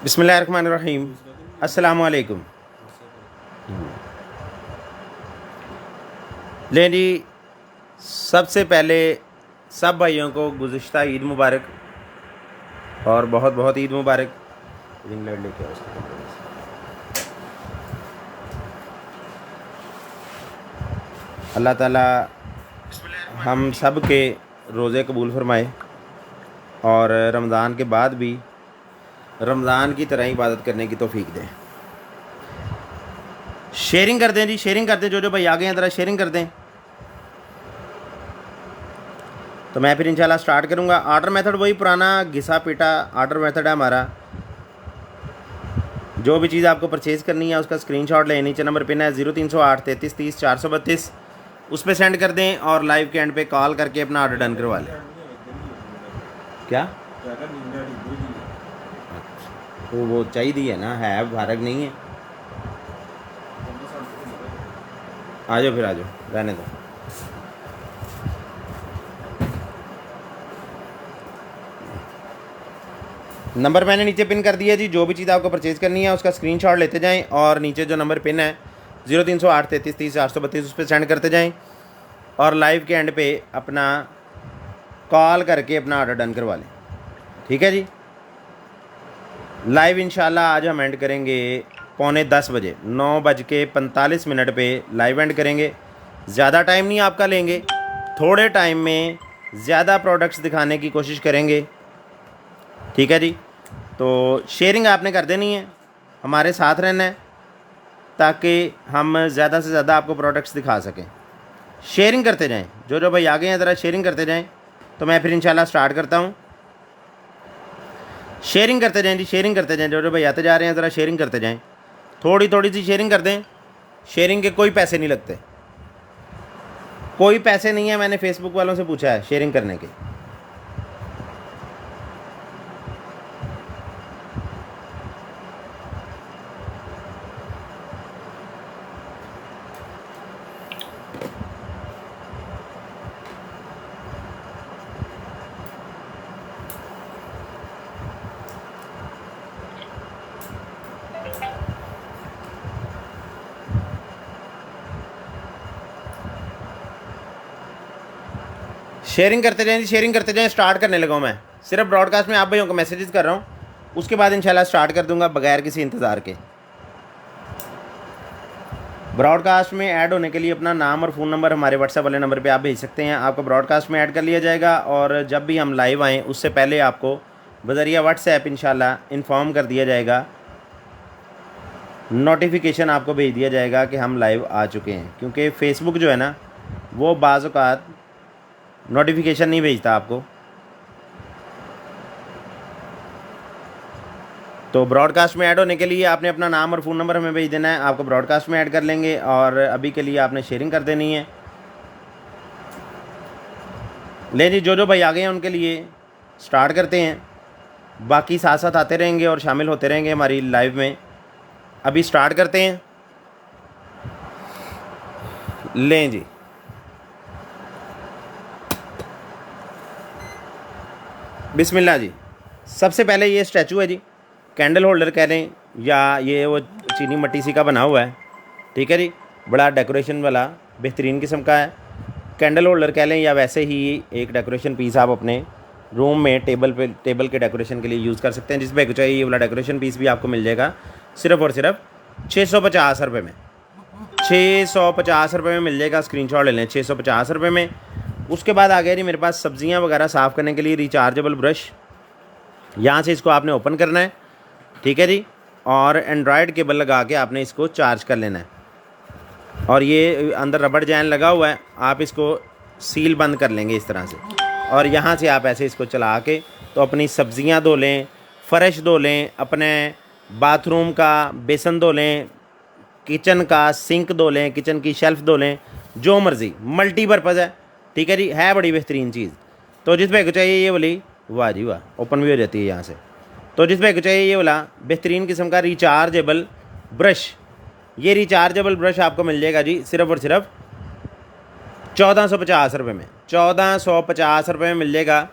बिस्मिल्लाहिर्रहमानिर्रहीम। अस्सलामु अलैकुम। ले जी, सबसे पहले सब भाइयों को गुज़िश्ता ईद मुबारक और बहुत बहुत ईद मुबारक। रिंग लाइट लेके आओ उसके कमरे में से। अल्लाह ताला हम सब के रोज़े कबूल फरमाए और रमज़ान के बाद भी रमज़ान की तरह इबादत करने की तौफीक दें। शेयरिंग कर दें जी, शेयरिंग कर दें। जो भाई आ गए हैं ज़रा शेयरिंग कर दें, तो मैं फिर इंशाल्लाह स्टार्ट करूँगा। आर्डर मेथड वही पुराना घिसा पीटा आर्डर मेथड है हमारा। जो भी चीज़ आपको परचेज़ करनी है उसका स्क्रीनशॉट लें, नीचे नंबर पिन है 0308 33 30 432, उस पर सेंड कर दें और लाइव के एंड पे कॉल करके अपना ऑर्डर डन करवा लें। क्या तो वो चाहिए है ना, है भारत नहीं है। आ जाओ फिर, आ जाओ, रहने दो। नंबर मैंने नीचे पिन कर दिया जी। जो भी चीज़ आपको परचेज़ करनी है उसका स्क्रीनशॉट लेते जाएं और नीचे जो नंबर पिन है 0308 33 30 432 उस पर सेंड करते जाएं और लाइव के एंड पे अपना कॉल करके अपना ऑर्डर डन करवा लें। ठीक है जी। लाइव इंशाल्लाह आज हम एंड करेंगे 9:45 बजे, 9:45 पे लाइव एंड करेंगे। ज़्यादा टाइम नहीं आपका लेंगे, थोड़े टाइम में ज़्यादा प्रोडक्ट्स दिखाने की कोशिश करेंगे। ठीक है जी। तो शेयरिंग आपने कर देनी है, हमारे साथ रहना है ताकि हम ज़्यादा से ज़्यादा आपको प्रोडक्ट्स दिखा सकें। शेयरिंग करते जाएं। जो भाई आ गए हैं ज़रा शेयरिंग करते जाएं, तो मैं फिर इंशाल्लाह स्टार्ट करता हूँ। शेयरिंग करते जाएं जी, शेयरिंग करते जाएं। जो भाई आते जा रहे हैं ज़रा शेयरिंग करते जाएं, थोड़ी थोड़ी सी शेयरिंग कर दें। शेयरिंग के कोई पैसे नहीं लगते, कोई पैसे नहीं है। मैंने फेसबुक वालों से पूछा है शेयरिंग करने के। शेयरिंग करते जाएं जी, शेयरिंग करते जाएं। स्टार्ट करने लगा हूँ मैं, सिर्फ ब्रॉडकास्ट में आप भाइयों को मैसेजेस कर रहा हूँ, उसके बाद इंशाल्लाह स्टार्ट कर दूंगा बगैर किसी इंतज़ार के। ब्रॉडकास्ट में ऐड होने के लिए अपना नाम और फ़ोन नंबर हमारे व्हाट्सएप वाले नंबर पे आप भेज सकते हैं। आपको ब्रॉडकास्ट में ऐड कर लिया जाएगा और जब भी हम लाइव आएँ उससे पहले आपको बज़रिया व्हाट्सएप इंशाल्लाह इन्फॉर्म कर दिया जाएगा, नोटिफिकेशन आपको भेज दिया जाएगा कि हम लाइव आ चुके हैं। क्योंकि फ़ेसबुक जो है ना वो बाज़ औक़ात नोटिफिकेशन नहीं भेजता आपको। तो ब्रॉडकास्ट में ऐड होने के लिए आपने अपना नाम और फ़ोन नंबर हमें भेज देना है, आपको ब्रॉडकास्ट में ऐड कर लेंगे। और अभी के लिए आपने शेयरिंग कर देनी है। ले जी, जो भाई आ गए हैं उनके लिए स्टार्ट करते हैं, बाकी साथ साथ आते रहेंगे और शामिल होते रहेंगे हमारी लाइव में। अभी स्टार्ट करते हैं। लें जी, बिस्मिल्लाह जी। सबसे पहले ये स्टैचू है जी, कैंडल होल्डर कह लें या ये वो चीनी मट्टी सी का बना हुआ है। ठीक है जी, बड़ा डेकोरेशन वाला बेहतरीन किस्म का है। कैंडल होल्डर कह लें या वैसे ही एक डेकोरेशन पीस आप अपने रूम में टेबल के डेकोरेशन के लिए यूज़ कर सकते हैं। जिस पे चाहिए ये वाला डेकोरेशन पीस भी आपको मिल जाएगा सिर्फ़ और सिर्फ 650 रुपये में। 650 रुपये में मिल जाएगा, स्क्रीनशॉट ले लें, 650 रुपये में। उसके बाद आ गया जी मेरे पास सब्ज़ियाँ वगैरह साफ़ करने के लिए रिचार्जेबल ब्रश। यहाँ से इसको आपने ओपन करना है, ठीक है जी, और एंड्रॉयड केबल लगा के आपने इसको चार्ज कर लेना है। और ये अंदर रबड़ जैन लगा हुआ है, आप इसको सील बंद कर लेंगे इस तरह से। और यहाँ से आप ऐसे इसको चला के तो अपनी सब्ज़ियाँ धो लें, फ़र्श धो लें, अपने बाथरूम का बेसन धो लें, किचन का सिंक धो लें, किचन की शेल्फ़ धो लें, जो मर्ज़ी, मल्टीपर्पज़ है। ठीक है जी, है बड़ी बेहतरीन चीज़। तो जिस भाई को चाहिए ये वाली, वाह जी वाह, ओपन भी हो जाती है यहाँ से। तो जिस भाई को चाहिए ये वाला बेहतरीन किस्म का रिचार्जेबल ब्रश, ये रिचार्जेबल ब्रश आपको मिल जाएगा जी सिर्फ़ और सिर्फ 1450 रुपये में। 1450 रुपये में मिल जाएगा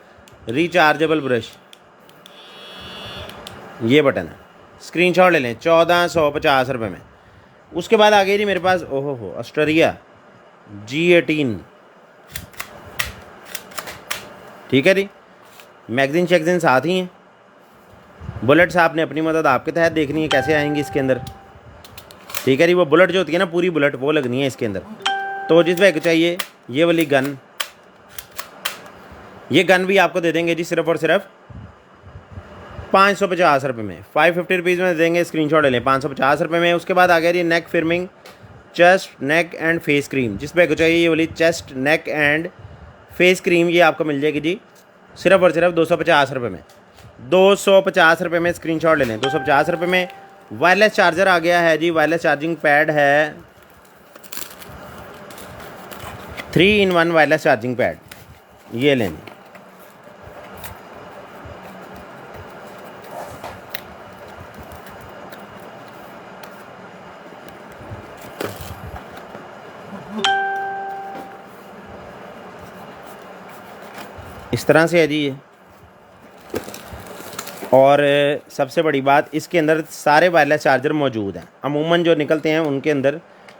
रिचार्जेबल ब्रश। ये बटन है, स्क्रीनशॉट ले लें 1450 रुपये में। उसके बाद आ गई जी मेरे पास ओहो हो ऑस्ट्रेलिया G18, ठीक है जी। मैगजीन शैगजीन साथ ही हैं। बुलेट्स आपने अपनी मदद आपके तहत देखनी है कैसे आएंगी इसके अंदर, ठीक है जी। वो बुलेट जो होती है ना पूरी बुलेट वो लगनी है इसके अंदर। तो जिस भाई को चाहिए ये वाली गन, ये गन भी आपको दे देंगे जी सिर्फ और सिर्फ 550 रुपये में, 550 रुपीज़ में देंगे। स्क्रीनशॉट ले लें 550 रुपये में। उसके बाद आ गया जी neck firming chest neck and face cream. जिस पे को चाहिए ये वाली chest neck and face cream, ये आपको मिल जाएगी जी सिर्फ और सिर्फ 250 रुपये में, 250 रुपये में। स्क्रीनशॉट ले लें 250 रुपये में। वायरलेस चार्जर आ गया है जी, वायरलेस चार्जिंग पैड है 3-in-1 वायरलेस चार्जिंग पैड, ये लें। इस तरह से है जी ये। और सबसे बड़ी बात इसके अंदर सारे वायरलेस चार्जर मौजूद हैं। अमूमन जो निकलते हैं उनके अंदर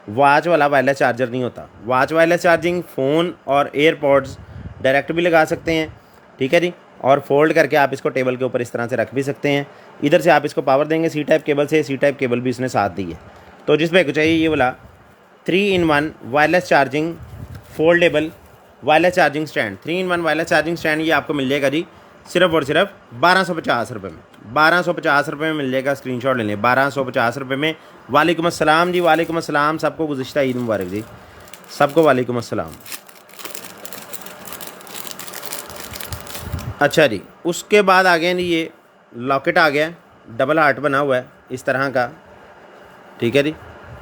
वॉच वाला वायरलेस चार्जर नहीं होता। वॉच वायरलेस चार्जिंग फ़ोन और एयरपॉड्स डायरेक्ट भी लगा सकते हैं, ठीक है जी। और फोल्ड करके आप इसको टेबल के ऊपर इस तरह से रख भी सकते हैं। इधर से आप इसको पावर देंगे सी टाइप केबल से, सी टाइप केबल भी इसने साथ दी है। तो जिस पे को चाहिए ये वाला 3-in-1 wireless charging foldable wireless charging stand, 3-in-1 wireless charging stand, ये आपको मिल जाएगा जी सिर्फ और सिर्फ 1250 रुपये में, 1250 रुपये में मिल जाएगा। स्क्रीनशॉट ले लें 1250 रुपये में। वालेकुम अस्सलाम जी, वालेकुम अस्सलाम। सबको गुज़िश्ता ईद मुबारक जी, सबको वालेकुम अस्सलाम। अच्छा जी, उसके बाद आ गया जी ये लॉकेट आ गया, डबल हार्ट बना हुआ है इस तरह का, ठीक है जी।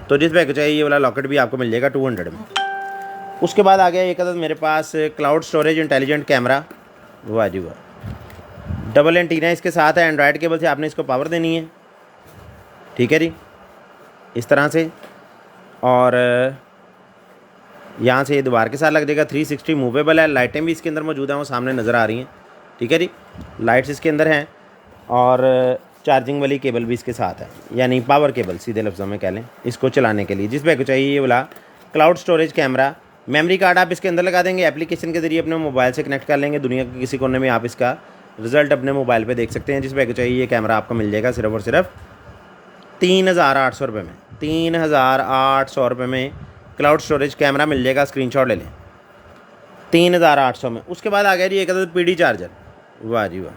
तो जिस पे चाहिए ये वाला लॉकेट भी आपको मिल जाएगा 200 में। उसके बाद आ गया एक अदद मेरे पास क्लाउड स्टोरेज इंटेलिजेंट कैमरा, वाह जी वाह। डबल एंटीना इसके साथ है, एंड्रॉयड केबल से आपने इसको पावर देनी है, ठीक है जी, इस तरह से। और यहाँ से ये दीवार के साथ लग जाएगा, 360 मूवेबल है। लाइटें भी इसके अंदर मौजूद हैं, वो सामने नज़र आ रही हैं, ठीक है जी। लाइट्स इसके अंदर हैं और चार्जिंग वाली केबल भी इसके साथ है, यानी पावर केबल सीधे लफ्ज़ों में कह लें इसको चलाने के लिए। जिस पे को चाहिए ये वाला cloud storage camera. Memory card आप इसके अंदर लगा देंगे, एप्लीकेशन के ज़रिए अपने मोबाइल से कनेक्ट कर लेंगे, दुनिया के किसी कोने में आप इसका रिज़ल्ट अपने मोबाइल पे देख सकते हैं। जिस पे को चाहिए ये कैमरा आपको मिल जाएगा सिर्फ और सिर्फ 3800 रुपये में, 3800 रुपये में क्लाउड स्टोरेज कैमरा मिल जाएगा। स्क्रीनशॉट ले लें 3800 में। उसके बाद आ गया जी एक अदद PD चार्जर, वाह जी वाह।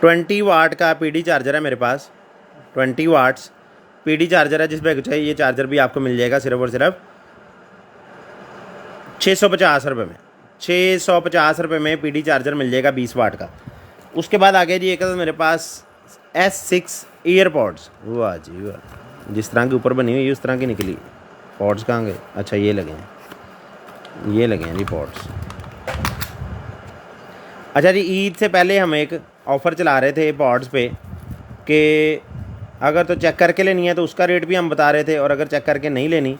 20 वाट का PD चार्जर है मेरे पास, 20 वाट्स PD चार्जर है। जिस पे चाहिए ये चार्जर भी आपको मिल जाएगा सिर्फ और सिर्फ 650 रुपये में, 650 रुपये में PD चार्जर मिल जाएगा 20 वाट का। उसके बाद आ गया जी एक मेरे पास S6 ईयरपॉड्स, वाह जी वाह। जिस तरह की ऊपर बनी हुई उस तरह की निकली। पॉड्स कहाँ गए? अच्छा ये लगे हैं, ये लगे हैं जी पॉड्स। अच्छा जी, ईद से पहले हम एक ऑफ़र चला रहे थे पॉड्स पे कि अगर तो चेक करके लेनी है तो उसका रेट भी हम बता रहे थे, और अगर चेक करके नहीं लेनी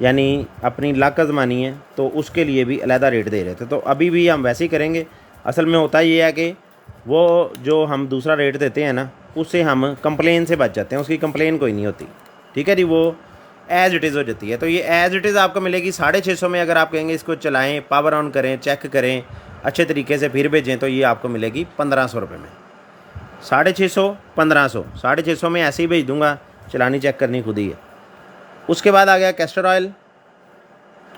यानी अपनी लक आजमानी है तो उसके लिए भी अलहदा रेट दे रहे थे। तो अभी भी हम वैसे ही करेंगे। असल में होता ये है कि वो जो हम दूसरा रेट देते हैं ना, उससे हम कंप्लेन से बच जाते हैं, उसकी कंप्लेन कोई नहीं होती, ठीक है जी, वो एज़ इट इज़ हो जाती है। तो ये एज़ इट इज़ आपको मिलेगी 650 में। अगर आप कहेंगे इसको चलाएँ, पावर ऑन करें, चेक करें अच्छे तरीके से फिर भेजें, तो ये आपको मिलेगी 1500 रुपये में। 650, 1500, 650 में ऐसे ही भेज दूँगा, चलानी चेक करनी खुद ही है। उसके बाद आ गया कैस्टर ऑयल,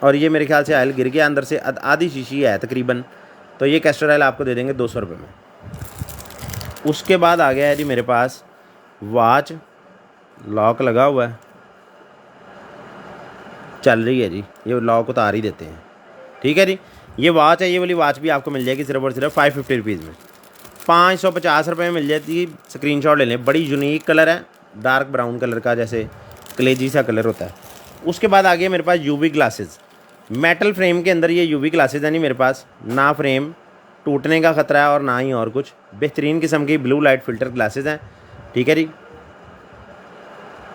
और ये मेरे ख्याल से ऑयल गिर गया अंदर से, आधी शीशी है तकरीबन, तो ये कैस्टर ऑयल आपको दे देंगे 200 रुपये में। उसके बाद आ गया है जी मेरे पास वॉच, लॉक लगा हुआ है, चल रही है जी, ये लॉक उतार ही देते हैं, ठीक है जी। ये वॉच है, ये वाली वॉच भी आपको मिल जाएगी सिर्फ और सिर्फ 550 रुपीज़ में, 550 रुपये में मिल जाती है। स्क्रीनशॉट ले लें। बड़ी यूनिक कलर है, डार्क ब्राउन कलर का, जैसे कलेजी सा कलर होता है। उसके बाद आ गया मेरे पास UV ग्लासेस, मेटल फ्रेम के अंदर ये UV ग्लासेस है नहीं मेरे पास, ना फ्रेम टूटने का ख़तरा है और ना ही और कुछ। बेहतरीन किस्म की ब्लू लाइट फ़िल्टर ग्लासेस हैं, ठीक है जी।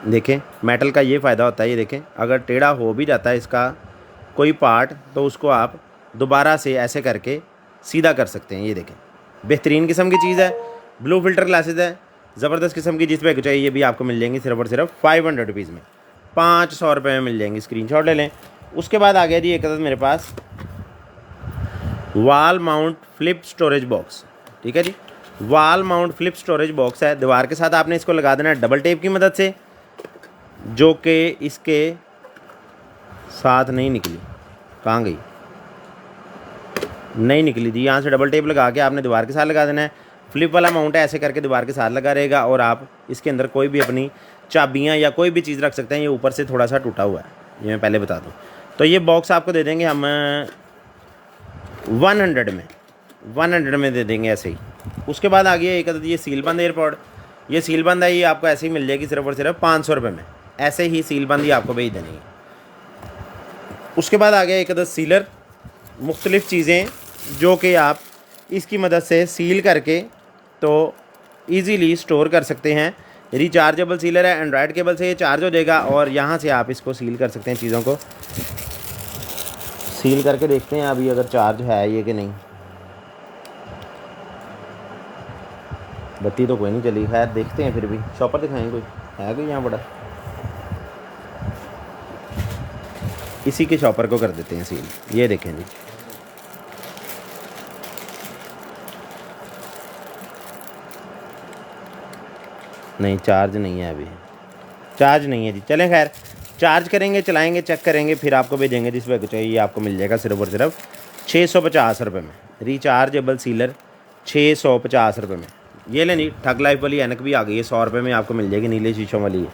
देखें मेटल का ये फ़ायदा होता है, ये देखें अगर टेढ़ा हो भी जाता है इसका कोई पार्ट तो उसको आप दोबारा से ऐसे करके सीधा कर सकते हैं। ये देखें बेहतरीन किस्म की चीज़ है, ब्लू फ़िल्टर ग्लासेस है। ज़बरदस्त किस्म की जिस बैग चाहिए ये भी आपको मिल जाएंगी सिर्फ और सिर्फ 500 रुपीज़ में, 500 रुपये में मिल जाएंगी। स्क्रीनशॉट ले लें। उसके बाद आ गया जी एक अदद मेरे पास wall mount flip storage box. ठीक है जी, wall mount flip storage box है। दीवार के साथ आपने इसको लगा देना है डबल टेप की मदद से, जो कि इसके साथ नहीं निकली। कहाँ गई? नहीं निकली जी। यहाँ से डबल टेप लगा के आपने दीवार के साथ लगा देना है। फ्लिप वाला माउंट है, ऐसे करके दीवार के साथ लगा रहेगा और आप इसके अंदर कोई भी अपनी चाबियाँ या कोई भी चीज़ रख सकते हैं। ये ऊपर से थोड़ा सा टूटा हुआ है, ये मैं पहले बता दूँ। तो ये बॉक्स आपको दे देंगे हम 100 में दे देंगे ऐसे ही। उसके बाद आ गया एक अदद ये सीलबंद एयरपॉड। ये सीलबंद है, ये आपको ऐसे ही मिल जाएगी सिर्फ और सिर्फ 500 रुपये में। ऐसे ही सीलबंद ही आपको भेज देनी है। उसके बाद आ गया एक अदद सीलर, मुख्तलिफ़ चीज़ें जो कि आप इसकी मदद से सील करके तो ईज़िली स्टोर कर सकते हैं। रिचार्जेबल सीलर है, एंड्रॉयड केबल से ये चार्ज हो जाएगा और यहाँ से आप इसको सील कर सकते हैं। चीज़ों को सील करके देखते हैं अभी अगर चार्ज है ये कि नहीं। बत्ती तो कोई नहीं चली, खैर देखते हैं। फिर भी शॉपर दिखाएं, कोई है कोई यहाँ बड़ा? इसी के शॉपर को कर देते हैं सील। ये देखें जी, नहीं चार्ज नहीं है, अभी चार्ज नहीं है जी। चलें खैर, चार्ज करेंगे, चलाएंगे, चेक करेंगे, फिर आपको भेजेंगे। जिस बैग चाहिए ये आपको मिल जाएगा सिर्फ और सिर्फ 650 रुपये में। रिचार्जेबल सीलर 650 रुपये में। ये ले नहीं, ठग लाइफ वाली ऐनक भी आ गई है, 100 रुपये में आपको मिल जाएगी, नीले शीशों वाली है।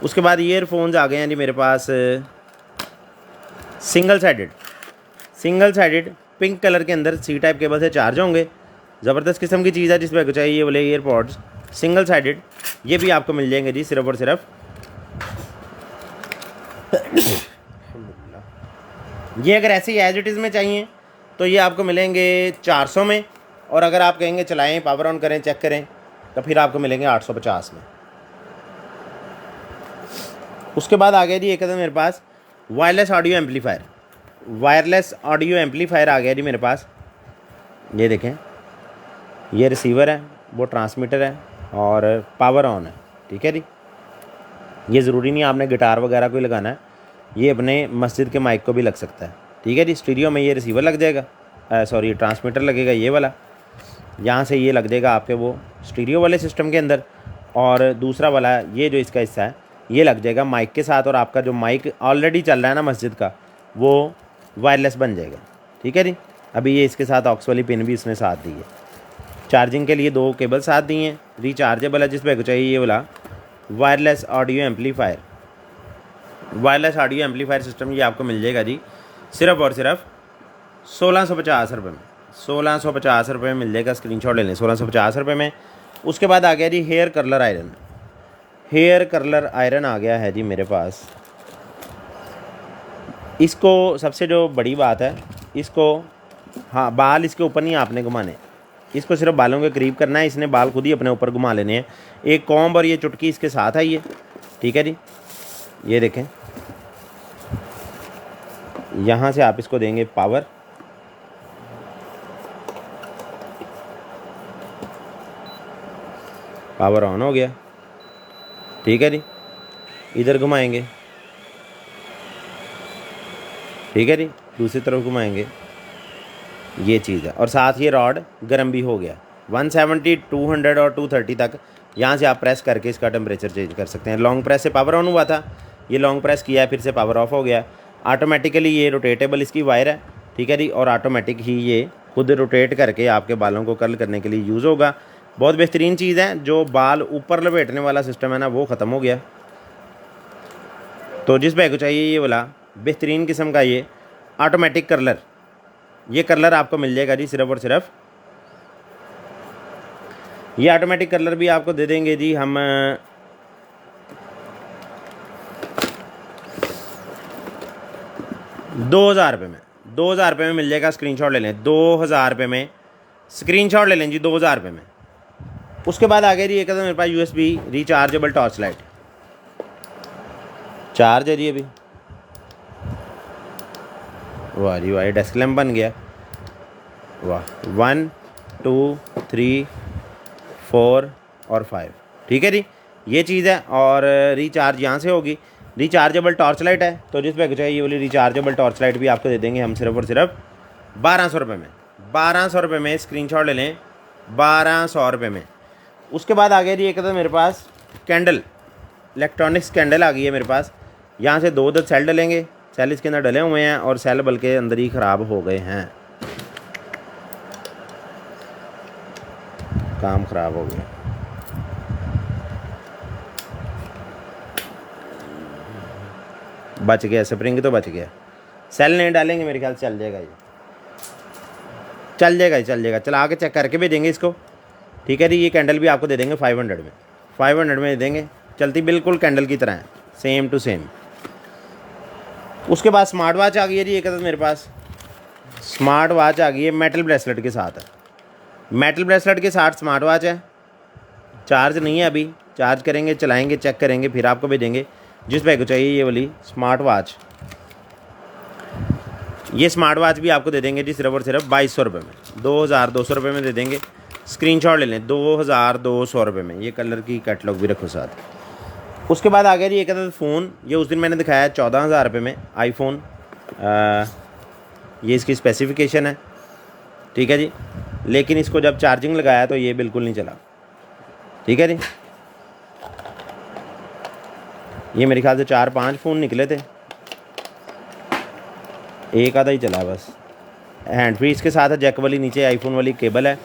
उसके बाद ईयरफोन्स आ गए हैं जी मेरे पास, सिंगल साइडेड पिंक कलर के अंदर सी टाइप केबल से चार्ज होंगे। ज़बरदस्त किस्म की चीज़ है। जिस बैग चाहिए ये वाले ईयरपॉड्स सिंगल साइडेड, ये भी आपको मिल जाएंगे जी सिर्फ और सिर्फ ये अगर ऐसे ही एज इट इज़ में चाहिए तो ये आपको मिलेंगे 400 में, और अगर आप कहेंगे चलाएं, पावर ऑन करें, चेक करें, तो फिर आपको मिलेंगे 850 में। उसके बाद आ गया जी एक मेरे पास वायरलेस ऑडियो एम्पलीफायर आ गया जी मेरे पास। ये देखें, ये रिसीवर है, वो ट्रांसमीटर है और पावर ऑन है। ठीक है जी, ये ज़रूरी नहीं आपने गिटार वगैरह को ही लगाना है, ये अपने मस्जिद के माइक को भी लग सकता है। ठीक है जी, स्टीरियो में ये रिसीवर लग जाएगा, सॉरी ट्रांसमीटर लगेगा ये वाला, यहाँ से ये लग जाएगा आपके वो स्टीरियो वाले सिस्टम के अंदर, और दूसरा वाला ये जो इसका हिस्सा है ये लग जाएगा माइक के साथ, और आपका जो माइक ऑलरेडी चल रहा है ना मस्जिद का, वो वायरलेस बन जाएगा। ठीक है जी, अभी ये इसके साथ ऑक्स वाली पिन भी इसने साथ दी है। चार्जिंग के लिए 2 केबल साथ दी हैं। रिचार्जेबल है, जिस पे चाहिए ये वाला वायरलेस ऑडियो एम्पलीफायर सिस्टम ये आपको मिल जाएगा जी सिर्फ और सिर्फ 1650 रुपये में। 1650 रुपये में मिल जाएगा, स्क्रीनशॉट ले लें, 1650 रुपये में। उसके बाद आ गया जी हेयर कर्लर आयरन आ गया है जी मेरे पास। इसको सबसे जो बड़ी बात है, इसको हाँ बाल इसके ऊपर नहीं आपने घुमाने, इसको सिर्फ बालों के करीब करना है। इसने बाल खुद ही अपने ऊपर घुमा लेने हैं। एक कॉम्ब और ये चुटकी इसके साथ है ये। ठीक है जी, ये देखें, यहाँ से आप इसको देंगे पावर, पावर ऑन हो गया। ठीक है जी, इधर घुमाएंगे, ठीक है जी, दूसरी तरफ घुमाएंगे, ये चीज़ है। और साथ ये रॉड गर्म भी हो गया 170, 200 और 230 तक। यहाँ से आप प्रेस करके इसका टेम्परेचर चेंज कर सकते हैं। लॉन्ग प्रेस से पावर ऑन हुआ था, ये लॉन्ग प्रेस किया है, फिर से पावर ऑफ हो गया। ऑटोमेटिकली ये रोटेटेबल इसकी वायर है। ठीक है जी, और ऑटोमेटिक ही ये खुद रोटेट करके आपके बालों को कर्ल करने के लिए यूज़ होगा। बहुत बेहतरीन चीज़ है। जो बाल ऊपर लपेटने वाला सिस्टम है ना, वो ख़त्म हो गया। तो जिस भाई को चाहिए ये वाला बेहतरीन किस्म का ये ऑटोमेटिक कर्लर, ये कर्लर आपको मिल जाएगा जी सिर्फ और सिर्फ। ये ऑटोमेटिक कर्लर भी आपको दे देंगे जी हम 2000 रुपये में। 2000 रुपये में मिल जाएगा, स्क्रीनशॉट ले लें, 2000 रुपये में स्क्रीनशॉट ले लें जी, 2000 रुपये में। उसके बाद आ गया जी एक मेरे पास USB rechargeable torch light, charge है जी अभी। वाह जी वाह, डेस्क लैम्प बन गया, वाह। 1 2 3 4 और 5 ठीक है जी, ये चीज़ है। और रिचार्ज यहाँ से होगी। रिचार्जेबल टॉर्च लाइट है, तो जिस पे चाहिए ये वाली रिचार्जेबल टॉर्च लाइट भी आपको दे देंगे हम सिर्फ और सिर्फ 1200 रुपये में। 1200 रुपये में स्क्रीनशॉट ले लें, 1200 रुपये में। उसके बाद आ गया जी एक तो मेरे पास कैंडल, इलेक्ट्रॉनिक्स कैंडल आ गई है मेरे पास। यहाँ से 2 सेल डलेंगे, सेल इसके अंदर डले हुए हैं और सेल बल्कि अंदर ही ख़राब हो गए हैं, काम ख़राब हो गया। बच गया, स्प्रिंग तो बच गया। सेल नहीं डालेंगे मेरे ख्याल से चल जाएगा ये, चल जाएगा, चल जाएगा। चला के चेक करके भी देंगे इसको, ठीक है जी। ये कैंडल भी आपको दे देंगे 500 में, 500 में दे देंगे। चलती बिल्कुल कैंडल की तरह है, सेम टू सेम। उसके बाद स्मार्ट वॉच आ गई है जी एक मेरे पास। स्मार्ट वॉच आ गई है, मेटल ब्रेसलेट के साथ है। मेटल ब्रेसलेट के साथ स्मार्ट वॉच है। चार्ज नहीं है अभी, चार्ज करेंगे, चलाएंगे, चेक करेंगे, फिर आपको भेजेंगे जिस भाई को चाहिए ये वाली स्मार्ट वॉच। ये स्मार्ट वॉच भी आपको दे देंगे जी सिर्फ और सिर्फ 2200 रुपये में, 2200 रुपये में दे देंगे। स्क्रीनशॉट ले लें, 2200 रुपये में। ये कलर की कैटलॉग भी रखो साथ। उसके बाद आ गया जी एक फ़ोन, ये उस दिन मैंने दिखाया 14,000 रुपये में आईफोन। ये इसकी स्पेसिफिकेशन है, ठीक है जी। लेकिन इसको जब चार्जिंग लगाया तो ये बिल्कुल नहीं चला, ठीक है जी। ये मेरे ख्याल से 4-5 फ़ोन निकले थे, एक आधा ही चला बस। हैंड फ्री इसके साथ है, जैक वाली नीचे आईफोन वाली केबल है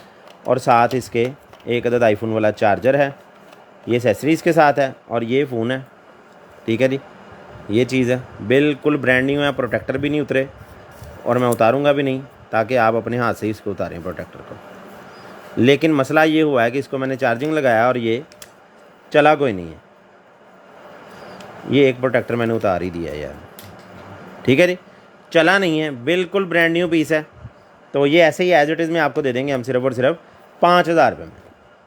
और साथ इसके एक अदद आईफोन वाला चार्जर है। ये एसेसरीज के साथ है और ये फ़ोन है, ठीक है जी। ये चीज़ है, बिल्कुल ब्रांड न्यू है, प्रोटेक्टर भी नहीं उतरे और मैं उतारूँगा भी नहीं ताकि आप अपने हाथ से ही इसको उतारें प्रोटेक्टर को। लेकिन मसला ये हुआ है कि इसको मैंने चार्जिंग लगाया और ये चला कोई नहीं है। ये एक प्रोटेक्टर मैंने उतार ही दिया यार, ठीक है जी, चला नहीं है, बिल्कुल ब्रांड न्यू पीस है। तो ये ऐसे ही एज इट इज़ में आपको दे देंगे हम सिर्फ और सिर्फ 5,000 रुपये में,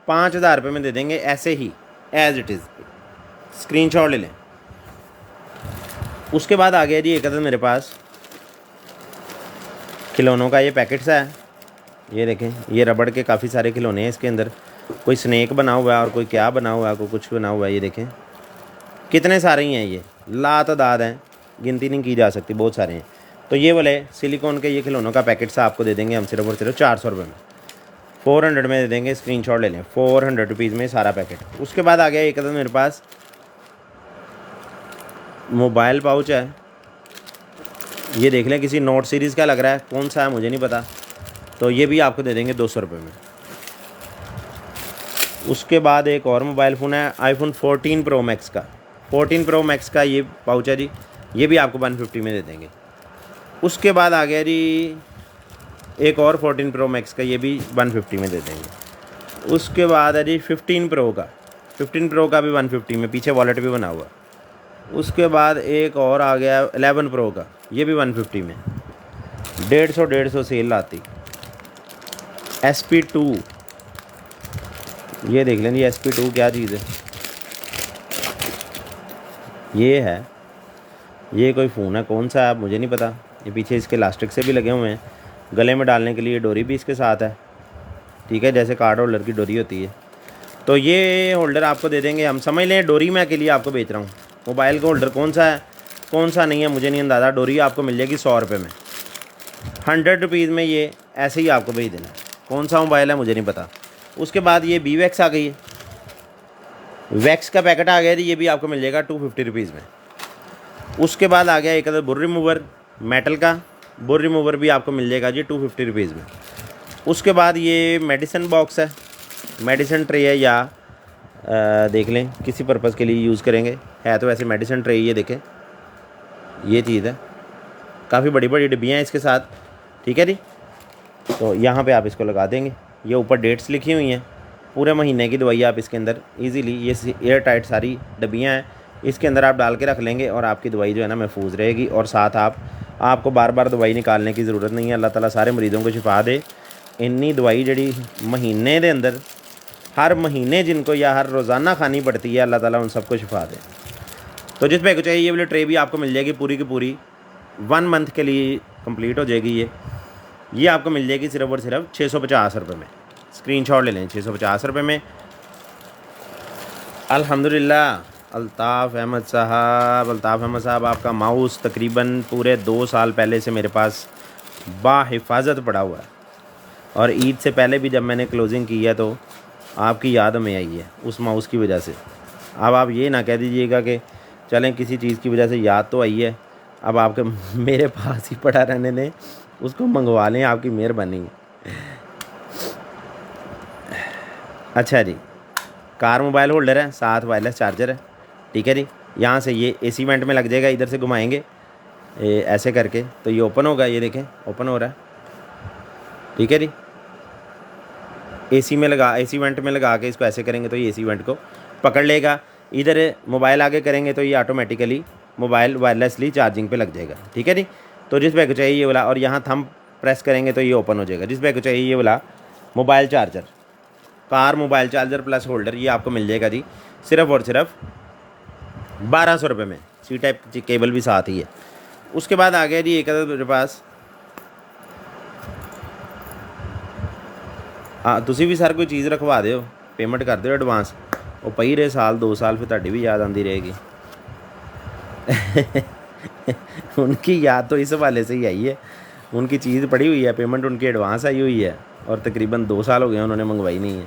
5,000 रुपये में दे देंगे ऐसे ही एज इट इज़। स्क्रीनशॉट ले लें। उसके बाद आ गया जी एक मेरे पास खिलौनों का ये पैकेट्स है। ये देखें, ये रबड़ के काफ़ी सारे खिलौने हैं इसके अंदर। कोई स्नेक बना हुआ है और कोई क्या बना हुआ है, कोई कुछ बना हुआ है। ये देखें कितने सारे ही हैं, ये लातादाद हैं, गिनती नहीं की जा सकती, बहुत सारे हैं। तो ये वाले सिलिकॉन के ये खिलौनों का पैकेट्स आपको दे देंगे हम सिर्फ और सिर्फ 400 रुपये में, 400 में दे देंगे। स्क्रीनशॉट ले लें, 400 रुपीज़ में सारा पैकेट। उसके बाद आ गया एक मेरे पास मोबाइल पाउच है। ये देख लें, किसी नोट सीरीज़ का लग रहा है, कौन सा है मुझे नहीं पता। तो ये भी आपको दे देंगे 200 रुपये में। उसके बाद एक और मोबाइल फ़ोन है आईफोन 14 प्रो मैक्स का, 14 प्रो मैक्स का ये पाउच है जी, ये भी आपको 150 में दे देंगे। उसके बाद आ गया जी एक और 14 प्रो मैक्स का, ये भी 150 में दे देंगे। उसके बाद है जी 15 प्रो का, 15 प्रो का भी 150 में, पीछे वॉलेट भी बना हुआ। उसके बाद एक और आ गया 11 प्रो का, ये भी 150 में, 150 सेल आती। SP2, ये देख लें जी SP2 क्या चीज़ है। ये है, ये कोई फ़ोन है, कौन सा है मुझे नहीं पता। ये पीछे इसके इलास्टिक से भी लगे हुए हैं, गले में डालने के लिए डोरी भी इसके साथ है, ठीक है, जैसे कार्ड होल्डर की डोरी होती है। तो ये होल्डर आपको दे देंगे हम, समझ लें डोरी मैं के लिए आपको बेच रहा हूँ। मोबाइल का होल्डर कौन सा है कौन सा नहीं है मुझे नहीं अंदाज़ा। डोरी आपको मिल जाएगी 100 रुपये में, 100 रुपीज़ में ये ऐसे ही आपको भेज देना है। कौन सा मोबाइल है मुझे नहीं पता। उसके बाद ये बी वैक्स आ गई है, वैक्स का पैकेट आ गया जी, ये भी आपको मिल जाएगा 250 रुपीज़ में। उसके बाद आ गया एक अदर बुर रिमूवर, मेटल का बुर रिमूवर भी आपको मिल जाएगा जी 250 रुपीज़ में। उसके बाद ये मेडिसिन बॉक्स है, मेडिसिन ट्रे है, या देख लें किसी पर्पज़ के लिए यूज़ करेंगे, है तो वैसे मेडिसिन ट्रे। ये देखें, ये चीज़ है, काफ़ी बड़ी बड़ी डिब्बियाँ हैं इसके साथ, ठीक है जी। तो यहाँ पे आप इसको लगा देंगे। ये ऊपर डेट्स लिखी हुई हैं, पूरे महीने की दवाई आप इसके अंदर इजीली, ये एयर टाइट सारी डब्बियाँ हैं, इसके अंदर आप डाल के रख लेंगे और आपकी दवाई जो है ना महफूज रहेगी। और साथ आपको बार बार दवाई निकालने की ज़रूरत नहीं है। अल्लाह ताला सारे मरीज़ों को शिफा दे। इन्नी दवाई जड़ी महीने के अंदर, हर महीने जिनको या हर रोज़ाना खानी पड़ती है, अल्लाह ताला उन सबको शिफा दे। तो जिस पे को चाहिए ये वाली ट्रे भी आपको मिल जाएगी, पूरी की पूरी 1 मंथ के लिए कंप्लीट हो जाएगी। ये आपको मिल जाएगी सिर्फ और सिर्फ 650 रुपये में। स्क्रीनशॉट ले लें, 650 रुपये में। अल्हम्दुलिल्लाह। अल्ताफ़ अहमद साहब, आपका माउस तकरीबन पूरे 2 साल पहले से मेरे पास बाहिफाजत पड़ा हुआ है, और ईद से पहले भी जब मैंने क्लोजिंग की है तो आपकी याद हमें आई है उस माउस की वजह से। अब आप ये ना कह दीजिएगा कि चलें किसी चीज़ की वजह से याद तो आई है, अब आपके मेरे पास ही पड़ा रहने दें, उसको मंगवा लें, आपकी मेहरबानी है। अच्छा जी, कार मोबाइल होल्डर है, साथ वायरलेस चार्जर है, ठीक है जी। यहाँ से ये एसी वेंट में लग जाएगा, इधर से घुमाएंगे ऐसे करके तो ये ओपन होगा, ये देखें ओपन हो रहा है, ठीक है जी। एसी वेंट में लगा के इसको ऐसे करेंगे तो ये एसी वेंट को पकड़ लेगा। इधर मोबाइल आगे करेंगे तो ये ऑटोमेटिकली मोबाइल वायरलेसली चार्जिंग पे लग जाएगा, ठीक है जी। तो जिस बैग को चाहिए ये वाला, और यहाँ थंब प्रेस करेंगे तो ये ओपन हो जाएगा। जिस बैग को चाहिए ये वाला mobile charger, car mobile charger plus holder, ये आपको मिल जाएगा जी सिर्फ और सिर्फ 1200 रुपये में। सी टाइप केबल भी साथ ही है। उसके बाद आ गया जी एक अदर मेरे पास, हाँ तुसी भी सर कोई चीज़ रखवा दो, पेमेंट कर दो एडवांस, वो पई रहे साल 2 साल, फिर ताड़ी भी याद आती रहेगी। उनकी याद तो इस हवाले से ही आई है, उनकी चीज़ पड़ी हुई है, पेमेंट उनकी एडवांस आई हुई है, और तकरीबन 2 साल हो गए उन्होंने मंगवाई नहीं है।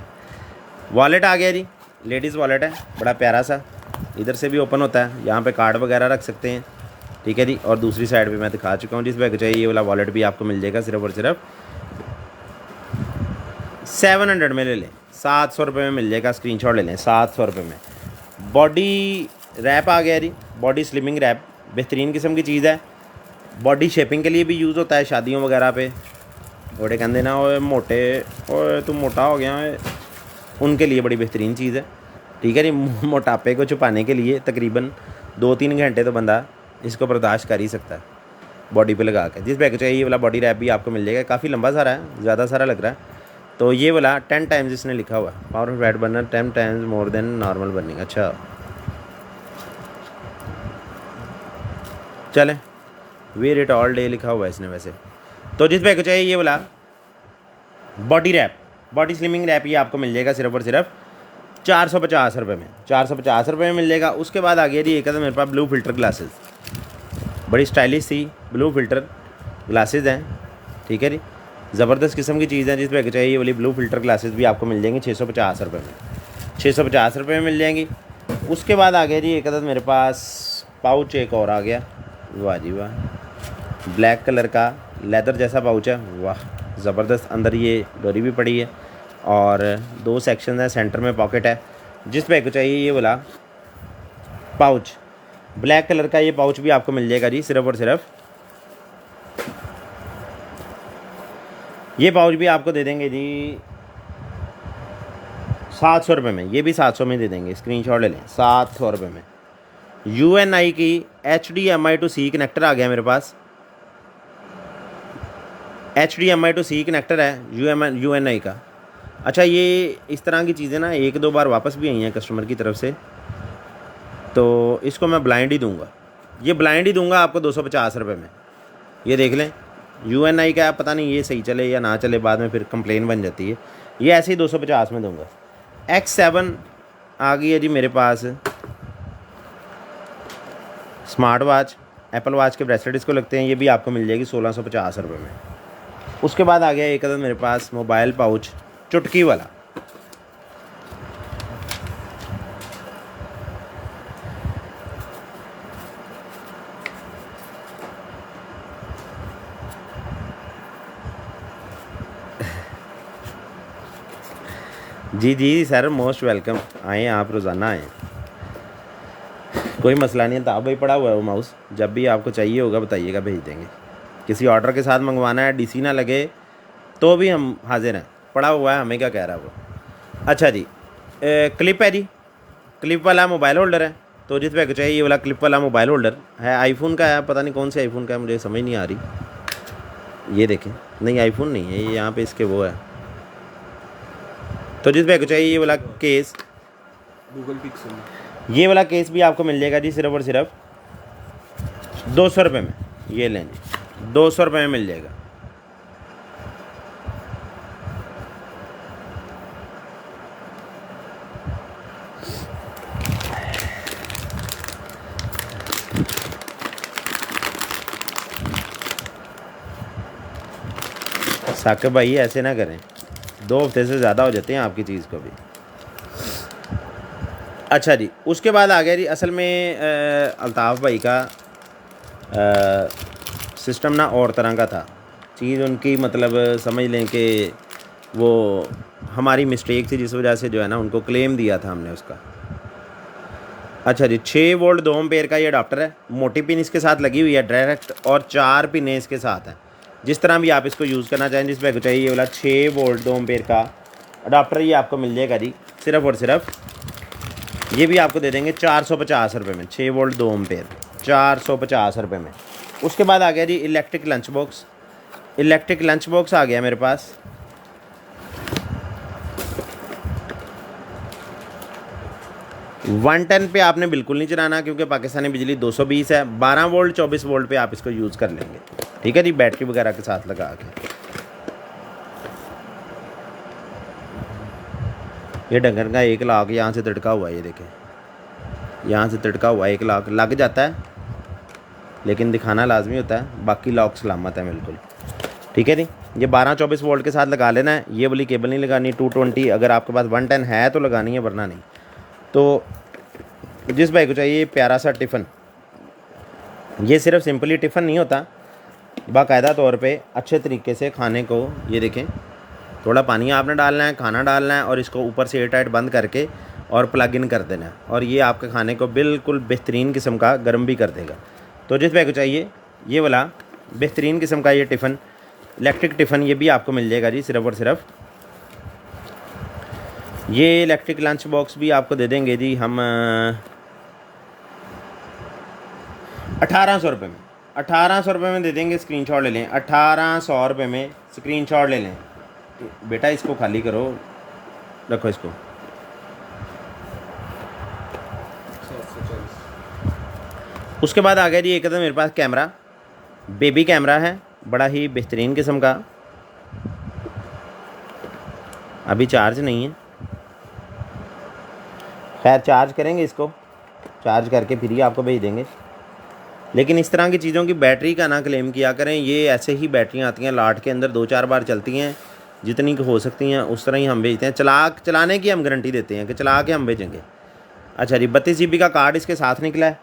वॉलेट आ गया जी, लेडीज़ वॉलेट है, बड़ा प्यारा सा, इधर से भी ओपन होता है, यहाँ पे कार्ड वगैरह रख सकते हैं, ठीक है जी। और दूसरी साइड पे मैं दिखा चुका हूँ। जिस बैग चाहिए ये वाला वॉलेट भी आपको मिल जाएगा सिर्फ और सिर्फ 700 में ले लें, 700 रुपये में मिल जाएगा, स्क्रीनशॉट ले लें 700 रुपये में। बॉडी रैप आ गया जी, बॉडी स्लिमिंग रैप, बेहतरीन किस्म की चीज़ है, बॉडी शेपिंग के लिए भी यूज़ होता है शादियों वगैरह पे। बड़े कहते ना ओए मोटे, ओए तू मोटा हो गया है, उनके लिए बड़ी बेहतरीन चीज़ है, ठीक है जी। मोटापे को छुपाने के लिए तकरीबन 2-3 घंटे तो बंदा इसको बर्दाश्त कर ही सकता है बॉडी पे लगा के। जिस बैग चाहिए ये वाला बॉडी रैप भी आपको मिल जाएगा, काफ़ी लंबा सारा है, ज़्यादा सारा लग रहा है। तो ये वाला 10 टाइम्स इसने लिखा हुआ है, power of fat burner 10 times more than normal burning. अच्छा चलें, वेयर इट ऑल डे लिखा हुआ है इसने वैसे। तो जिस बैग को चाहिए ये वाला body wrap, body slimming wrap, ये आपको मिल जाएगा सिर्फ और सिर्फ 450 रुपये में, 450 रुपये में मिल जाएगा। उसके बाद आ गया जी एक मेरे पास ब्लू फिल्टर ग्लासेस, बड़ी स्टाइलिश सी ब्लू फिल्टर ग्लासेस हैं, ठीक है जी, ज़बरदस्त किस्म की चीज़ है। जिस बैग चाहिए ये वाली ब्लू फिल्टर ग्लासेस भी आपको मिल जाएंगी 650 रुपये में, 650 रुपये में मिल जाएंगी। उसके बाद आ गया जी एक अदद मेरे पास पाउच एक और आ गया, वाह जी वाह, ब्लैक कलर का लेदर जैसा पाउच है, वाह ज़बरदस्त। अंदर ये डोरी भी पड़ी है और 2 सेक्शन है, सेंटर में पॉकेट है। जिस बैग को चाहिए ये वाला पाउच, ब्लैक कलर का ये पाउच भी आपको मिल जाएगा जी सिर्फ और सिर्फ, ये पाउच भी आपको दे देंगे जी 700 रुपये में, ये भी 700 में दे देंगे, स्क्रीनशॉट ले लें 700 रुपये में। UNI की HDMI to C कनेक्टर आ गया मेरे पास, HDMI to C कनेक्टर है UNI का। अच्छा ये इस तरह की चीज़ें ना 1-2 बार वापस भी आई हैं कस्टमर की तरफ से, तो इसको मैं ब्लाइंड ही दूंगा, ये ब्लाइंड ही दूंगा आपको 250 रुपये में। ये देख लें UNI का, पता नहीं ये सही चले या ना चले, बाद में फिर कंप्लेन बन जाती है। ये ऐसे ही 250 में दूंगा। X7 आ गई है जी मेरे पास, स्मार्ट वॉच, एप्पल वॉच के ब्रेसलेट इसको लगते हैं, ये भी आपको मिल जाएगी 1650 रुपये में। उसके बाद आ गया एक अदर मेरे पास मोबाइल पाउच चुटकी वाला, जी जी सर मोस्ट वेलकम, आएँ आप, रोज़ाना आएँ, कोई मसला नहीं है। तो भाई पड़ा हुआ है वो माउस, जब भी आपको चाहिए होगा बताइएगा, भेज देंगे। किसी ऑर्डर के साथ मंगवाना है, DC ना लगे तो भी हम हाजिर हैं, पड़ा हुआ है, हमें क्या कह रहा है वो। अच्छा जी क्लिप है जी, क्लिप वाला मोबाइल होल्डर है। तो जिस पे चाहिए ये वाला क्लिप वाला मोबाइल होल्डर है, आईफोन का है, पता नहीं कौन से आईफोन का है, मुझे समझ नहीं आ रही। ये देखें, नहीं आईफोन नहीं है ये, यहाँ पे इसके वो है। तो जिस पे चाहिए ये वाला केस, गूगल पिक्सल, ये वाला केस भी आपको मिल जाएगा जी सिर्फ और सिर्फ 200 रुपये में। ये लें जी 200 रुपये में मिल जाएगा। साकिब भाई ऐसे ना करें, 2 हफ्ते से ज़्यादा हो जाते हैं आपकी चीज़ को भी। अच्छा जी, उसके बाद आ गया जी असल में अल्ताफ़ भाई का सिस्टम ना और तरह का था। चीज़ उनकी मतलब समझ लें कि वो हमारी मिस्टेक थी, जिस वजह से जो है ना उनको क्लेम दिया था हमने उसका। अच्छा जी, 6 वोल्ट 2 एम्पेयर का ये अडाप्टर है, मोटी पिन इसके साथ लगी हुई है डायरेक्ट, और 4 पिनें इसके साथ हैं। जिस तरह भी आप इसको यूज़ करना चाहें, जिस पे चाहिए ये वाला 6 वोल्ट 2 एम्पेयर का अडाप्टर ये आपको मिल जाएगा जी सिर्फ़ और सिर्फ, ये भी आपको दे देंगे 450 रुपये में। 6 वोल्ट 2 एम्पेयर 450 रुपये में। उसके बाद आ गया जी electric lunch box. Electric lunch box आ गया मेरे पास, वन 10 पे आपने बिल्कुल नहीं चलाना, क्योंकि पाकिस्तानी बिजली 220 है। 12 वोल्ट 24 वोल्ट पे आप इसको यूज़ कर लेंगे, ठीक है जी, बैटरी वगैरह के साथ लगा के। ये ढंगन का 1 लाख यहाँ से तिड़का हुआ है, ये देखें यहाँ से तिड़का हुआ 1 लाख लग जाता है, लेकिन दिखाना लाजमी होता है। बाकी लॉक सलामत है बिल्कुल, ठीक है जी। ये 12-24 वोल्ट के साथ लगा लेना है। ये वाली केबल नहीं लगानी 220, अगर आपके पास 110 है तो लगानी है, वरना नहीं। तो जिस भाई को चाहिए प्यारा सा टिफ़न, ये सिर्फ सिंपली टिफ़न नहीं होता, बाकायदा तौर पे अच्छे तरीके से खाने को, ये देखें थोड़ा पानी आपने डालना है, खाना डालना है, और इसको ऊपर से एयर टाइट बंद करके और प्लग इन कर देना है, और ये आपके खाने को बिल्कुल बेहतरीन किस्म का गर्म भी कर देगा। तो जिस भाई को चाहिए ये वाला बेहतरीन किस्म का ये टिफ़न, इलेक्ट्रिक टिफ़न, ये भी आपको मिल जाएगा जी सिर्फ़ और सिर्फ। ये इलेक्ट्रिक लंच बॉक्स भी आपको दे देंगे जी हम 1800 रुपये में। 1800 रुपये में दे देंगे, स्क्रीनशॉट ले लें। 1800 रुपये में स्क्रीनशॉट ले लें। बेटा इसको खाली करो, रखो इसको। 740। उसके बाद आ गया जी एक तो मेरे पास कैमरा, बेबी कैमरा है, बड़ा ही बेहतरीन किस्म का, अभी चार्ज नहीं है, खैर चार्ज करेंगे इसको, चार्ज करके फिर ही आपको भेज देंगे। लेकिन इस तरह की चीज़ों की बैटरी का ना क्लेम किया करें। ये ऐसे ही बैटरियाँ आती हैं लाट के अंदर, 2-4 बार चलती हैं, जितनी हो सकती हैं उस तरह ही हम भेजते हैं। चलाने की हम गारंटी देते हैं कि चला के हम भेजेंगे। अच्छा जी, 32 GB का कार्ड इसके साथ निकला है,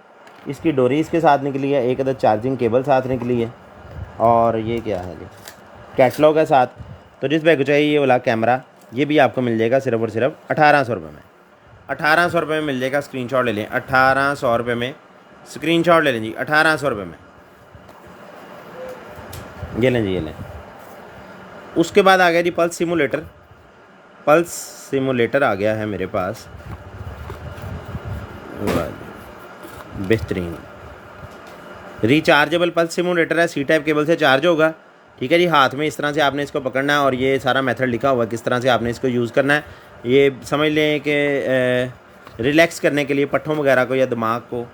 इसकी डोरी इसके साथ निकली है, एक अदर चार्जिंग केबल साथ निकली है, और ये क्या है जी, कैटलॉग है साथ। तो जिस भाई को चाहिए ये वाला कैमरा, ये भी आपको मिल जाएगा सिर्फ़ और सिर्फ 1800 रुपये में। 1800 रुपये में मिल जाएगा, स्क्रीनशॉट ले लें। 1800 रुपये में स्क्रीनशॉट ले लें जी, 1800 रुपये में, ये लें जी, ये लें। उसके बाद आ गया जी पल्स सिमुलेटर। पल्स सिमुलेटर आ गया है मेरे पास, बेहतरीन रिचार्जेबल पल्स सिमुलेटर है, सी टाइप केबल से चार्ज होगा, ठीक है जी। हाथ में इस तरह से आपने इसको पकड़ना है, और ये सारा मेथड लिखा हुआ है किस तरह से आपने इसको यूज़ करना है। ये समझ लें कि रिलैक्स करने के लिए पट्ठों वगैरह को या दिमाग को,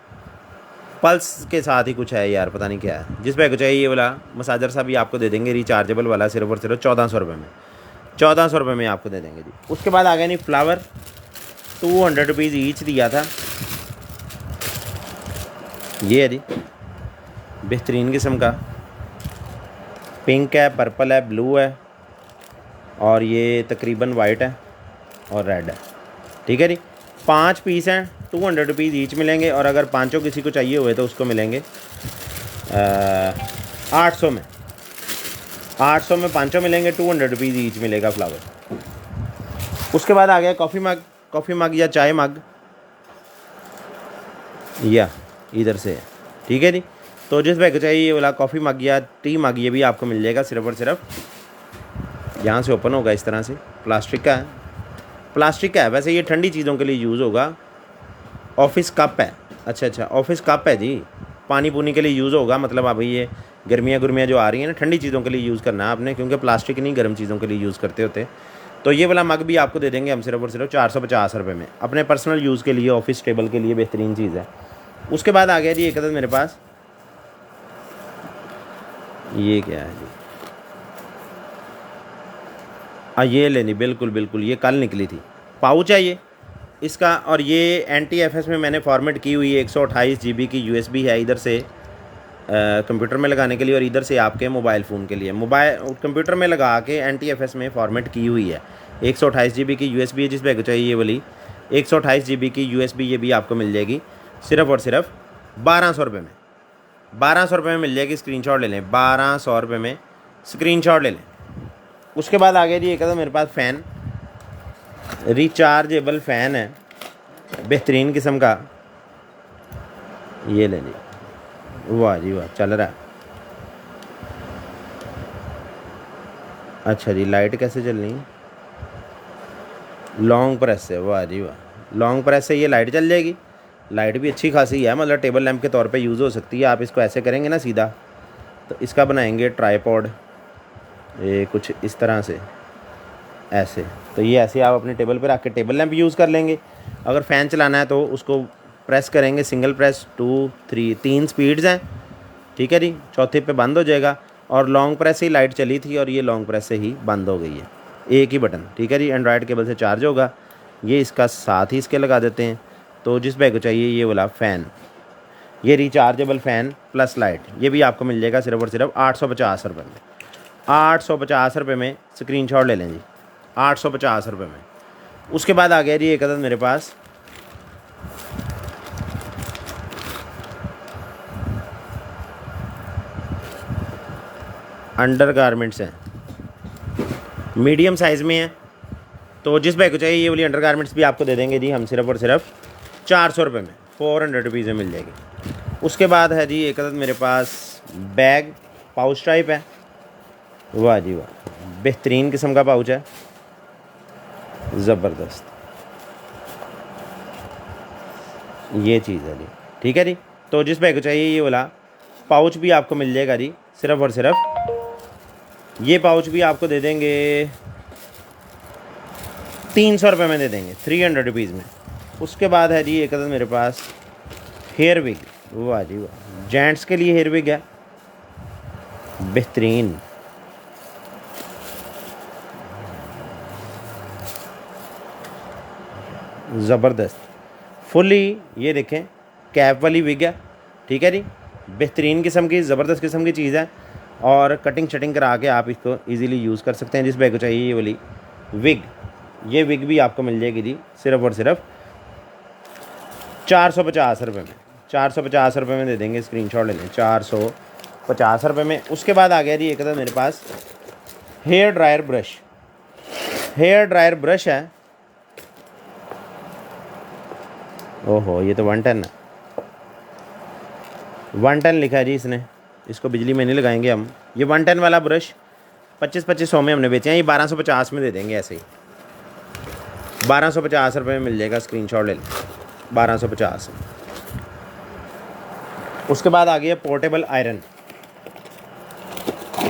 पल्स के साथ ही कुछ है यार, पता नहीं क्या है। जिस भाई को चाहिए ये वाला मसाजर सा भी आपको दे देंगे, रिचार्जेबल वाला, सिर्फ और सिर्फ 1400 रुपये में। 1400 रुपये में आपको दे देंगे जी। उसके बाद आ गया नहीं फ्लावर, 200 रुपीज़ ईच दिया था, ये है जी बेहतरीन किस्म का, पिंक है, पर्पल है, ब्लू है, और ये तकरीबन वाइट है और रेड है, ठीक है जी। 5 पीस हैं, 200 रुपीज़ ईच मिलेंगे, और अगर पाँचों किसी को चाहिए हुए तो उसको मिलेंगे 800 में। 800 में पाँचों मिलेंगे, 200 रुपीज़ ईच मिलेगा फ्लावर। उसके बाद आ गया कॉफ़ी मग या चाय मग, या इधर से, ठीक है जी। तो जिस भाई को चाहिए ये वाला कॉफ़ी मग या टी मग, ये भी आपको मिल जाएगा सिर्फ और सिर्फ। यहाँ से ओपन होगा इस तरह से, प्लास्टिक का है, प्लास्टिक का है वैसे, ये ठंडी चीज़ों के लिए यूज़ होगा। ऑफिस कप है, अच्छा ऑफिस कप है जी, पानी पूनी के लिए यूज़ होगा। मतलब अभी ये गर्मियाँ जो आ रही हैं ना, ठंडी चीज़ों के लिए यूज़ करना है आपने, क्योंकि प्लास्टिक नहीं गर्म चीज़ों के लिए यूज़ करते होते। तो ये वाला मग भी आपको दे देंगे हम सिर्फ और सिर्फ 450 रुपये में, अपने पर्सनल यूज़ के लिए, ऑफिस टेबल के लिए बेहतरीन चीज़ है। उसके बाद आ गया जी एक अदद मेरे पास, ये क्या है जी, ये लेनी, बिल्कुल ये कल निकली थी, पाउच है ये इसका, और ये NTFS में मैंने फॉर्मेट की हुई है। 128 GB की USB है इधर से, कंप्यूटर में लगाने के लिए और इधर से आपके मोबाइल फ़ोन के लिए। मोबाइल कंप्यूटर में लगा के NTFS में फॉर्मेट की हुई है। 128 GB की USB है जिस पे चाहिए ये वाली 128 GB की USB ये भी आपको मिल जाएगी सिर्फ़ और सिर्फ 1200 रुपये में। 1200 रुपये में मिल जाएगी, स्क्रीनशॉट ले लें। 1200 रुपये में स्क्रीनशॉट ले लें। उसके बाद आ गया जी एक मेरे पास फ़ैन, रिचार्जेबल फ़ैन है बेहतरीन किस्म का, ये ले जी। वाह जी वाह, चल रहा है। अच्छा जी, लाइट कैसे चलनी है? लॉन्ग प्रेस से, वाह जी वाह, लॉन्ग प्रेस से ये लाइट चल जाएगी। लाइट भी अच्छी खासी है, मतलब टेबल लैंप के तौर पे यूज़ हो सकती है। आप इसको ऐसे करेंगे ना सीधा, तो इसका बनाएंगे ट्राईपॉड, ये कुछ इस तरह से ऐसे, तो ये ऐसे आप अपने टेबल पे रख के टेबल लैंप यूज़ कर लेंगे। अगर फ़ैन चलाना है तो उसको प्रेस करेंगे, सिंगल प्रेस 2 3 3 स्पीड्स हैं, ठीक है जी। चौथे पे बंद हो जाएगा और लॉन्ग प्रेस से ही लाइट चली थी और ये लॉन्ग प्रेस से ही बंद हो गई है, एक ही बटन, ठीक है जी। एंड्रॉयड केबल से चार्ज होगा। ये इसका साथ ही इसके लगा देते हैं। तो जिस भाई को चाहिए ये वाला फ़ैन, ये रिचार्जेबल फ़ैन प्लस लाइट, ये भी आपको मिल जाएगा सिर्फ और सिर्फ 850 रुपये में। 850 रुपये में स्क्रीनशॉट ले लें जी, 850 रुपये में। उसके बाद आ गया जी एक अदद मेरे पास अंडर गारमेंट्स हैं, मीडियम साइज़ में है। तो जिस भाई को चाहिए ये वाली अंडर गारमेंट्स भी आपको दे देंगे जी हम सिर्फ और सिर्फ 400 रुपये में, 400 रुपीज़ में मिल जाएगी। उसके बाद है जी एक अदद मेरे पास बैग, पाउच टाइप है। वाह जी वाह, बेहतरीन किस्म का पाउच है, ज़बरदस्त ये चीज़ है जी, ठीक है जी। तो जिस भाई को चाहिए ये वाला पाउच भी आपको मिल जाएगा जी सिर्फ और सिर्फ, ये पाउच भी आपको दे देंगे 300 रुपये में दे देंगे, 300 रुपीज़ में। उसके बाद है जी एक अदद मेरे पास हेयर विग। वाह जी वाह, जेंट्स के लिए हेयर विग है, बेहतरीन, ज़बरदस्त, फुली ये देखें कैप वाली विग है, ठीक है जी। बेहतरीन किस्म की, ज़बरदस्त किस्म की चीज़ है और कटिंग शटिंग करा के आप इसको इजीली यूज़ कर सकते हैं। जिस भाई को चाहिए ये वाली विग, ये विग भी आपको मिल जाएगी जी सिर्फ और सिर्फ 450 रुपये में। 450 रुपये में दे देंगे, स्क्रीनशॉट ले लें, 450 रुपये में। उसके बाद आ गया जी एक था मेरे पास hair dryer brush. Hair dryer brush है, ओहो ये तो 110 है, 110 लिखा है जी इसने, इसको बिजली में नहीं लगाएंगे हम। ये 110 वाला ब्रश 2500 में हमने बेचे हैं, ये 1250 में दे देंगे ऐसे ही, 1250 रुपये में मिल जाएगा, स्क्रीनशॉट ले लें, 1250। उसके बाद आ गया पोर्टेबल आयरन।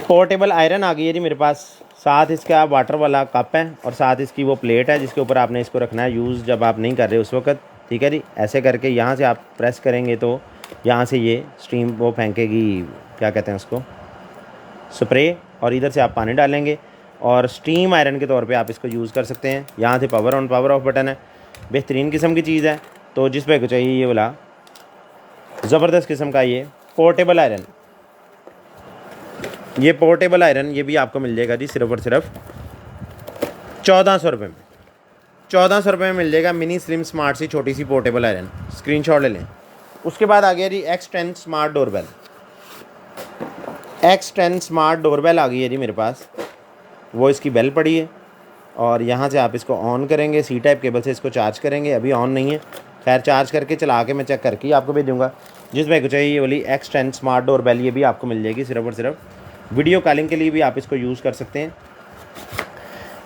पोर्टेबल आयरन आ गई है जी मेरे पास, साथ इसका वाटर वाला कप है और साथ इसकी वो प्लेट है जिसके ऊपर आपने इसको रखना है यूज़ जब आप नहीं कर रहे उस वक्त, ठीक है जी। ऐसे करके यहाँ से आप प्रेस करेंगे तो यहाँ से ये स्टीम वो फेंकेगी, क्या कहते हैं उसको, स्प्रे, और इधर से आप पानी डालेंगे और स्टीम आयरन के तौर पे आप इसको यूज़ कर सकते हैं। यहाँ से power on power off button है, बेहतरीन किस्म की चीज़ है। तो जिस पे को चाहिए ये वाला ज़बरदस्त किस्म का ये पोर्टेबल आयरन, ये पोर्टेबल आयरन ये भी आपको मिल जाएगा जी सिर्फ और सिर्फ 1400 रुपये में। 1400 रुपये में मिल जाएगा मिनी स्लिम स्मार्ट सी छोटी सी पोर्टेबल आयरन, स्क्रीनशॉट ले लें। उसके बाद आ गया जी X10 smart doorbell. X10 smart doorbell आ गई है जी मेरे पास, वो इसकी बेल पड़ी है और यहाँ से आप इसको ऑन करेंगे, सी टाइप केबल से इसको चार्ज करेंगे, अभी ऑन नहीं है, खैर चार्ज करके चला के मैं चेक करके ही आपको भेजूँगा। जिस भाई को चाहिए ये वाली X10 स्मार्ट डोरबेल ये भी आपको मिल जाएगी सिर्फ और सिर्फ, वीडियो कॉलिंग के लिए भी आप इसको यूज़ कर सकते हैं।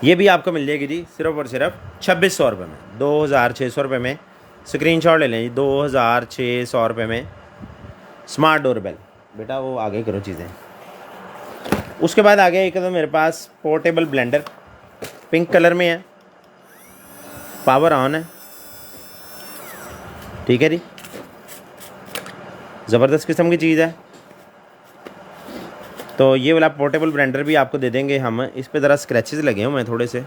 ये भी आपको मिल जाएगी जी सिर्फ और सिर्फ 2600 रुपये में, 2600 रुपये में, स्क्रीनशॉट ले लें जी, 2600 रुपये में स्मार्ट डोरबेल। बेटा वो आगे करो चीज़ें। उसके बाद आ गया एक तो मेरे पास पोर्टेबल ब्लेंडर, पिंक कलर में है, पावर ऑन है, ठीक है जी, ज़बरदस्त किस्म की चीज़ है। तो ये वाला पोर्टेबल ब्लेंडर भी आपको दे देंगे हम, इस पे ज़रा स्क्रैचेस लगे हुए हैं थोड़े से,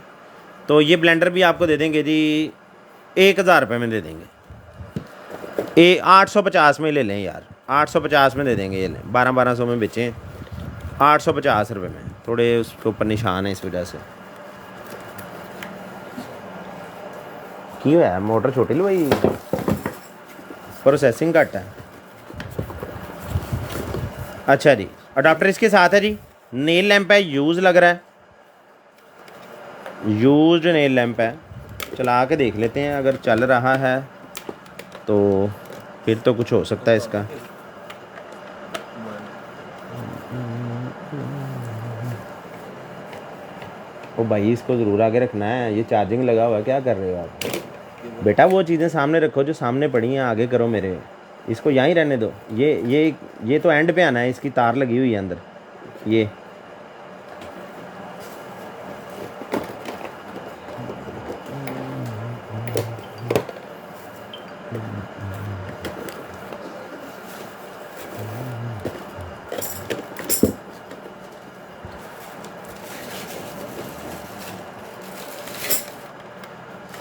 तो ये ब्लेंडर भी आपको दे देंगे जी 1000 रुपये में दे देंगे। 850 में ले लें यार, 850 में दे देंगे। ये 1200 में बेचें, 850 रुपये में। थोड़े उसके ऊपर निशान है इस वजह से। क्यों है मोटर छोटी लो भाई, प्रोसेसिंग घट है। अच्छा जी, अडाप्टर इसके साथ है जी। नेल लैंप है, यूज़ लग रहा है, यूज्ड नेल लैंप है। चला के देख लेते हैं, अगर चल रहा है तो फिर तो कुछ हो सकता है इसका। ओ भाई इसको ज़रूर आगे रखना है, ये चार्जिंग लगा हुआ है, क्या कर रहे हो आप बेटा? वो चीज़ें सामने रखो जो सामने पड़ी हैं, आगे करो मेरे। इसको यहीं रहने दो। ये तो एंड पे आना है, इसकी तार लगी हुई है अंदर। ये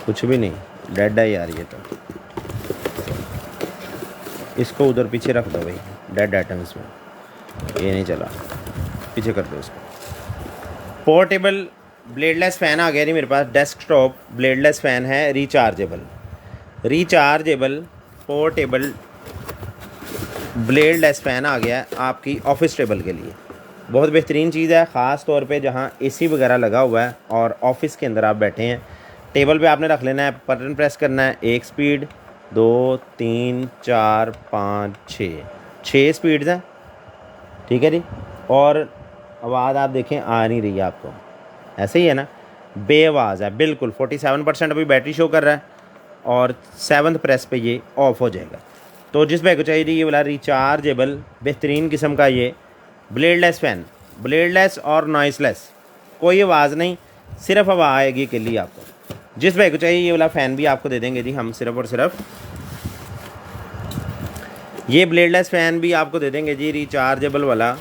कुछ भी नहीं, डेड है यार ये तो। इसको उधर पीछे रख दो भाई, डेड आइटम्स में ये नहीं चला, पीछे कर दो इसको। पोर्टेबल ब्लेडलेस फ़ैन आ गया जी मेरे पास। डेस्कटॉप ब्लेडलेस फ़ैन है, रिचार्जेबल पोर्टेबल ब्लेडलेस फ़ैन आ गया है आपकी ऑफिस टेबल के लिए। बहुत बेहतरीन चीज़ है, ख़ास तौर पे जहाँ एसी वगैरह लगा हुआ है और ऑफिस के अंदर आप बैठे हैं। टेबल पे आपने रख लेना है, बटन प्रेस करना है, 1 स्पीड, 2, 3, 4, 5, 6 स्पीड्स हैं, ठीक है जी। और आवाज़ आप देखें आ नहीं रही है आपको, ऐसे ही है ना, बेआवाज़ है बिल्कुल। 47% अभी बैटरी शो कर रहा है और 7th प्रेस पे ये ऑफ हो जाएगा। तो जिस भाई को चाहिए ये वाला रिचार्जेबल बेहतरीन किस्म का ये ब्लेडलेस फ़ैन, ब्लेडलेस और नॉइसलेस, कोई आवाज़ नहीं, सिर्फ हवा आएगी के लिए आपको। जिस भाई को चाहिए ये वाला फ़ैन भी आपको दे देंगे जी हम, सिर्फ और सिर्फ ये ब्लेडलेस फ़ैन भी आपको दे देंगे जी, रिचार्जेबल वाला।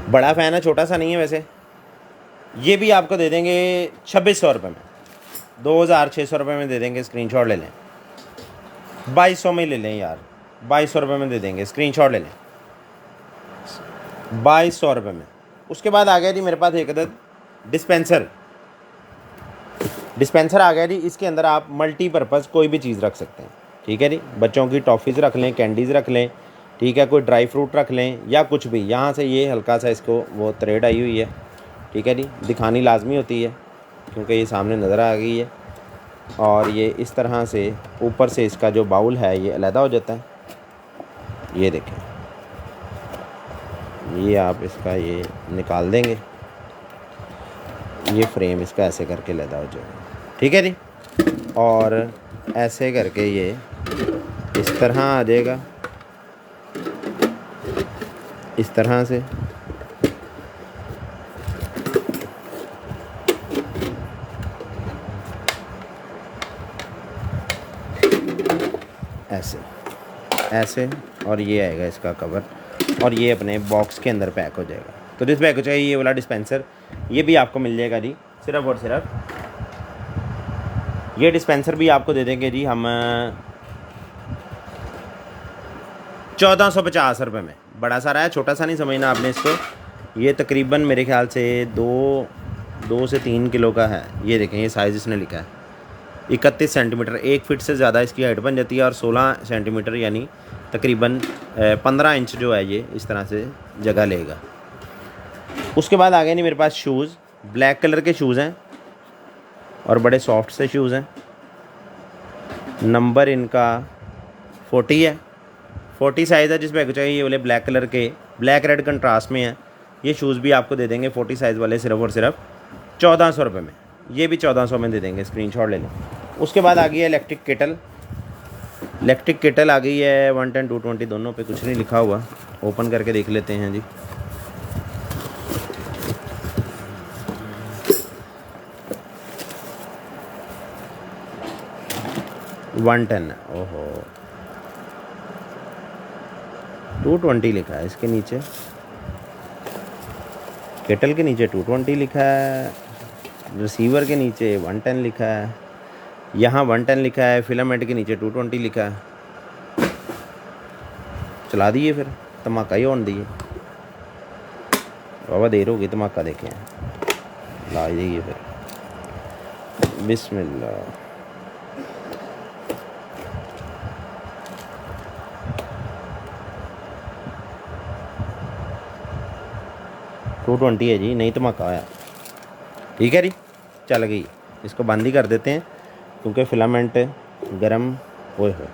बड़ा फ़ैन है, छोटा सा नहीं है वैसे। ये भी आपको दे देंगे 2600 रुपये में, 2600 रुपये में दे देंगे। स्क्रीनशॉट ले लें, 2200 में ले लें यार, 2200 रुपये में दे देंगे। स्क्रीनशॉट ले लें, 2200 रुपये में। उसके बाद आ गया जी मेरे पास एक अदद डिस्पेंसर आ गया जी। इसके अंदर आप मल्टीपर्पज़ कोई भी चीज़ रख सकते हैं, ठीक है जी। बच्चों की टॉफ़ीज़ रख लें, कैंडीज़ रख लें, ठीक है, कोई ड्राई फ्रूट रख लें या कुछ भी। यहाँ से ये हल्का सा इसको वो थ्रेड आई हुई है, ठीक है जी, दिखानी लाजमी होती है क्योंकि ये सामने नज़र आ गई है। और ये इस तरह से ऊपर से इसका जो बाउल है ये अलहदा हो जाता है। ये देखें, ये आप इसका ये निकाल देंगे, ये फ्रेम इसका ऐसे करके अलहदा हो जाएगा, ठीक है जी। और ऐसे करके ये इस तरह आ जाएगा, इस तरह से। ऐसे ऐसे, और ये आएगा इसका कवर, और ये अपने बॉक्स के अंदर पैक हो जाएगा। तो जिस बैग को चाहिए ये वाला डिस्पेंसर, ये भी आपको मिल जाएगा जी, सिर्फ और सिर्फ ये डिस्पेंसर भी आपको दे देंगे जी हम 1450 रुपये में। बड़ा सारा है, छोटा सा नहीं समझना आपने इसको। ये तकरीबन मेरे ख्याल से 2 से 3 किलो का है। ये देखें, ये साइज़ इसने लिखा है 31 सेंटीमीटर, 1 फीट से ज़्यादा इसकी हाइट बन जाती है। और 16 सेंटीमीटर यानी तकरीबन 15 इंच जो है ये इस तरह से जगह लेगा। उसके बाद आ गए नहीं मेरे पास शूज़, ब्लैक कलर के शूज़ हैं और बड़े सॉफ्ट से शूज़ हैं। नंबर इनका 40 है, 40 साइज़ है। जिस बैग को चाहिए ये वाले ब्लैक कलर के, ब्लैक रेड कंट्रास्ट में है। ये शूज़ भी आपको दे देंगे 40 साइज़ वाले, सिर्फ और सिर्फ 1400 रुपये में। ये भी 1400 में दे देंगे, स्क्रीनशॉट ले लें। उसके बाद आ गई है इलेक्ट्रिक केटल। इलेक्ट्रिक केटल आ गई है 110 220 दोनों पे, कुछ नहीं लिखा हुआ। ओपन करके देख लेते हैं जी। वन 10, ओहो 220 लिखा है इसके नीचे, केटल के नीचे 220 लिखा है, रिसीवर के नीचे 110 लिखा है। यहाँ 110 लिखा है, फिलामेंट के नीचे 220 लिखा है। चला दिए फिर, धमाका ही होने दिए। बाबा देर हो गई, धमाका देखें, ला जाइए फिर। बिस्मिल्लाह। टू 220 है जी, नहीं धमाका आया। ठीक है जी, चल गई। इसको बंद ही कर देते हैं क्योंकि फिलामेंट गर्म होए हुए।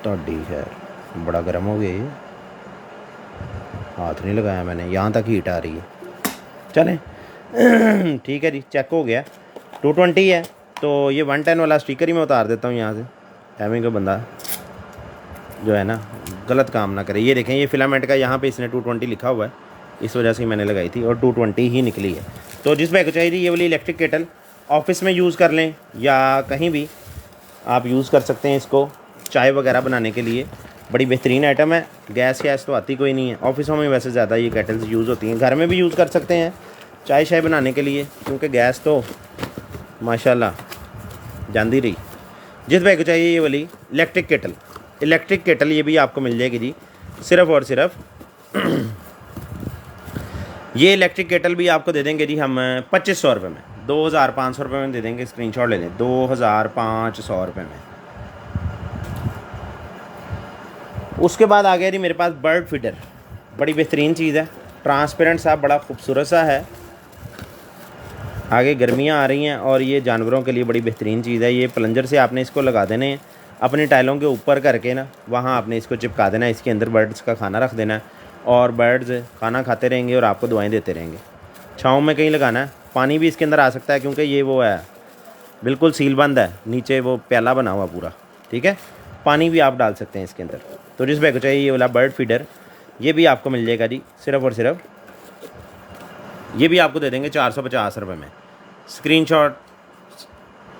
तो खैर बड़ा गर्म हो गया ये, हाथ नहीं लगाया मैंने, यहाँ तक हीट आ रही है। चलें ठीक है जी, चेक हो गया। 220 है तो ये 110 वाला स्टिकर ही मैं उतार देता हूँ यहाँ से। एवं का बंदा जो है ना गलत काम ना करे। ये देखें, ये फिलामेंट का यहाँ पे इसने 220 लिखा हुआ है, इस वजह से मैंने लगाई थी और 220 ही निकली है। तो जिस भाई को चाहिए ये वाली इलेक्ट्रिक केटल, ऑफिस में यूज़ कर लें या कहीं भी आप यूज़ कर सकते हैं इसको, चाय वगैरह बनाने के लिए बड़ी बेहतरीन आइटम है। गैस तो आती कोई नहीं है, ऑफिसों में वैसे ज़्यादा ये केटल्स यूज़ होती हैं। घर में भी यूज़ कर सकते हैं चाय शाय बनाने के लिए, क्योंकि गैस तो माशाल्लाह जानती रही। जिस भाई को चाहिए ये वाली इलेक्ट्रिक केटल, ये भी आपको मिल जाएगी जी, सिर्फ़ और सिर्फ ये इलेक्ट्रिक केटल भी आपको दे देंगे जी हम 2500 रुपये में, 2500 रुपये में दे देंगे। स्क्रीनशॉट ले लें, 2500 रुपये में। उसके बाद आ गया जी मेरे पास बर्ड फीडर, बड़ी बेहतरीन चीज़ है, ट्रांसपेरेंट सा, बड़ा खूबसूरत सा है। आगे गर्मियाँ आ रही हैं और ये जानवरों के लिए बड़ी बेहतरीन चीज़ है। ये प्लंजर से आपने इसको लगा देने हैं अपनी टाइलों के ऊपर करके ना, वहाँ आपने इसको चिपका देना है। इसके अंदर बर्ड्स का खाना रख देना है और बर्ड्स खाना खाते रहेंगे और आपको दुआएं देते रहेंगे। छाँव में कहीं लगाना है, पानी भी इसके अंदर आ सकता है क्योंकि ये वो है बिल्कुल सील बंद है, नीचे वो प्याला बना हुआ पूरा। ठीक है, पानी भी आप डाल सकते हैं इसके अंदर। तो जिस भाई को चाहिए ये वाला बर्ड फीडर, ये भी आपको मिल जाएगा जी, सिर्फ़ और सिर्फ ये भी आपको दे देंगे 450 रुपये में।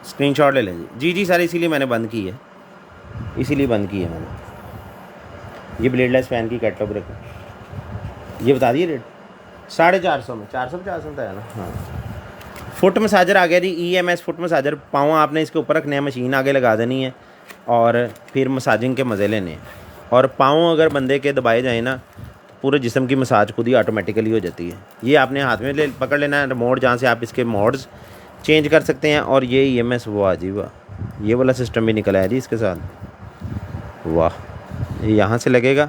स्क्रीनशॉट ले लें जी सर, इसीलिए मैंने बंद की है, इसीलिए बंद की है मैंने। ये ब्लेडलेस फ़ैन की कैटलॉग रखो, ये बता दिए रेट 450 में, 450 में था ना। हाँ, फुट मसाजर आ गया जी, EMS फुट मसाजर। पाँव आपने इसके ऊपर रखने हैं, मशीन आगे लगा देनी है और फिर मसाजिंग के मज़े लेने हैं। और पाँव अगर बंदे के दबाए जाए ना, पूरे जिस्म की मसाज खुद ही ऑटोमेटिकली हो जाती है। ये आपने हाथ में पकड़ लेना है रिमोट, जहाँ से आप इसके मोड्स चेंज कर सकते हैं। और ये EMS, वाह जी वाह, ये वाला सिस्टम भी निकला है जी इसके साथ, वाह। ये यहाँ से लगेगा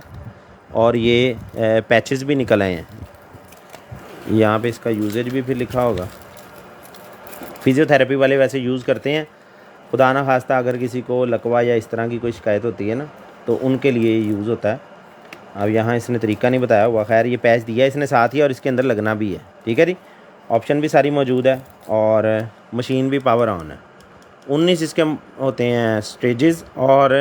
और ये पैचेस भी निकल आए हैं। यहाँ पे इसका यूजेज भी फिर लिखा होगा। फिज़ियोथेरेपी वाले वैसे यूज़ करते हैं, खुदा ना खास्ता अगर किसी को लकवा या इस तरह की कोई शिकायत होती है ना, तो उनके लिए यूज़ होता है। अब यहाँ इसने तरीका नहीं बताया हुआ, खैर ये पैच दिया है इसने साथ ही और इसके अंदर लगना भी है। ठीक है जी, ऑप्शन भी सारी मौजूद है और मशीन भी पावर ऑन है। 19 इसके होते हैं स्टेजेस और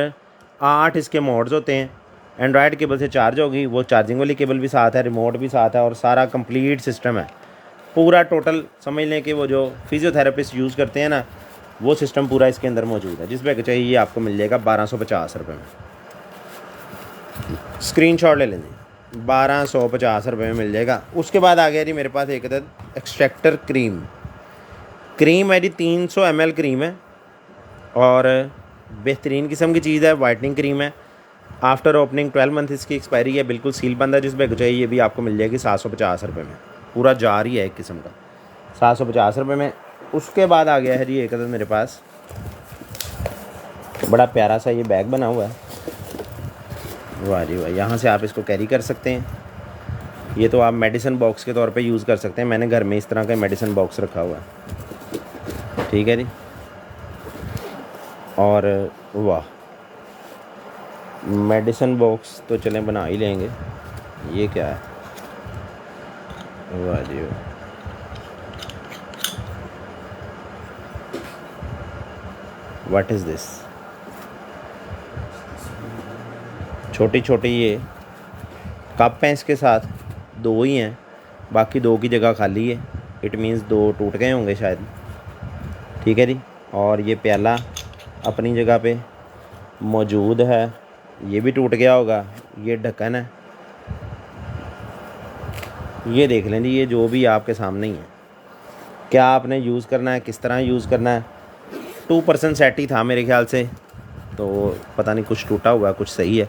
8 इसके मोड्स होते हैं। एंड्रॉयड केबल से चार्ज होगी, वो चार्जिंग वाली केबल भी साथ है, रिमोट भी साथ है और सारा कंप्लीट सिस्टम है पूरा। टोटल समझ लें कि वो जो फिज़ियोथेरेपिस्ट यूज़ करते हैं ना, वो सिस्टम पूरा इसके अंदर मौजूद है। जिस पे चाहिए ये आपको मिल जाएगा 1250 रुपये में। स्क्रीनशॉट ले लेंगे, 1250 रुपये में मिल जाएगा। उसके बाद आ गया जी मेरे पास एक अदद एक्सट्रैक्टर क्रीम है जी, 300 ml क्रीम है और बेहतरीन किस्म की चीज़ है, वाइटनिंग क्रीम है। आफ्टर ओपनिंग 12 मंथ इसकी एक्सपायरी है, बिल्कुल सील बंद है। जिस पे चाहिए ये भी आपको मिल जाएगी 750 रुपये में, पूरा जार ही है एक किस्म का, 750 रुपये में। उसके बाद आ गया है जी एक अदद मेरे पास बड़ा प्यारा सा ये बैग बना हुआ है, वाह जी वाह। यहाँ से आप इसको कैरी कर सकते हैं। ये तो आप मेडिसिन बॉक्स के तौर पे यूज़ कर सकते हैं। मैंने घर में इस तरह का मेडिसिन बॉक्स रखा हुआ है। ठीक है जी, और वाह, मेडिसिन बॉक्स तो चलें बना ही लेंगे। ये क्या है, वाह जी वाह, व्हाट इज़ दिस। छोटी छोटी ये कप हैं, इसके साथ 2 ही हैं, बाकी 2 की जगह खाली है। इट मीन्स 2 टूट गए होंगे शायद। ठीक है जी, और ये प्याला अपनी जगह पे मौजूद है, ये भी टूट गया होगा। ये ढक्कन है, ये देख लें जी, ये जो भी आपके सामने ही है। क्या आपने यूज़ करना है, किस तरह यूज़ करना है। 2% सेट ही था मेरे ख्याल से, तो पता नहीं कुछ टूटा हुआ है कुछ सही है।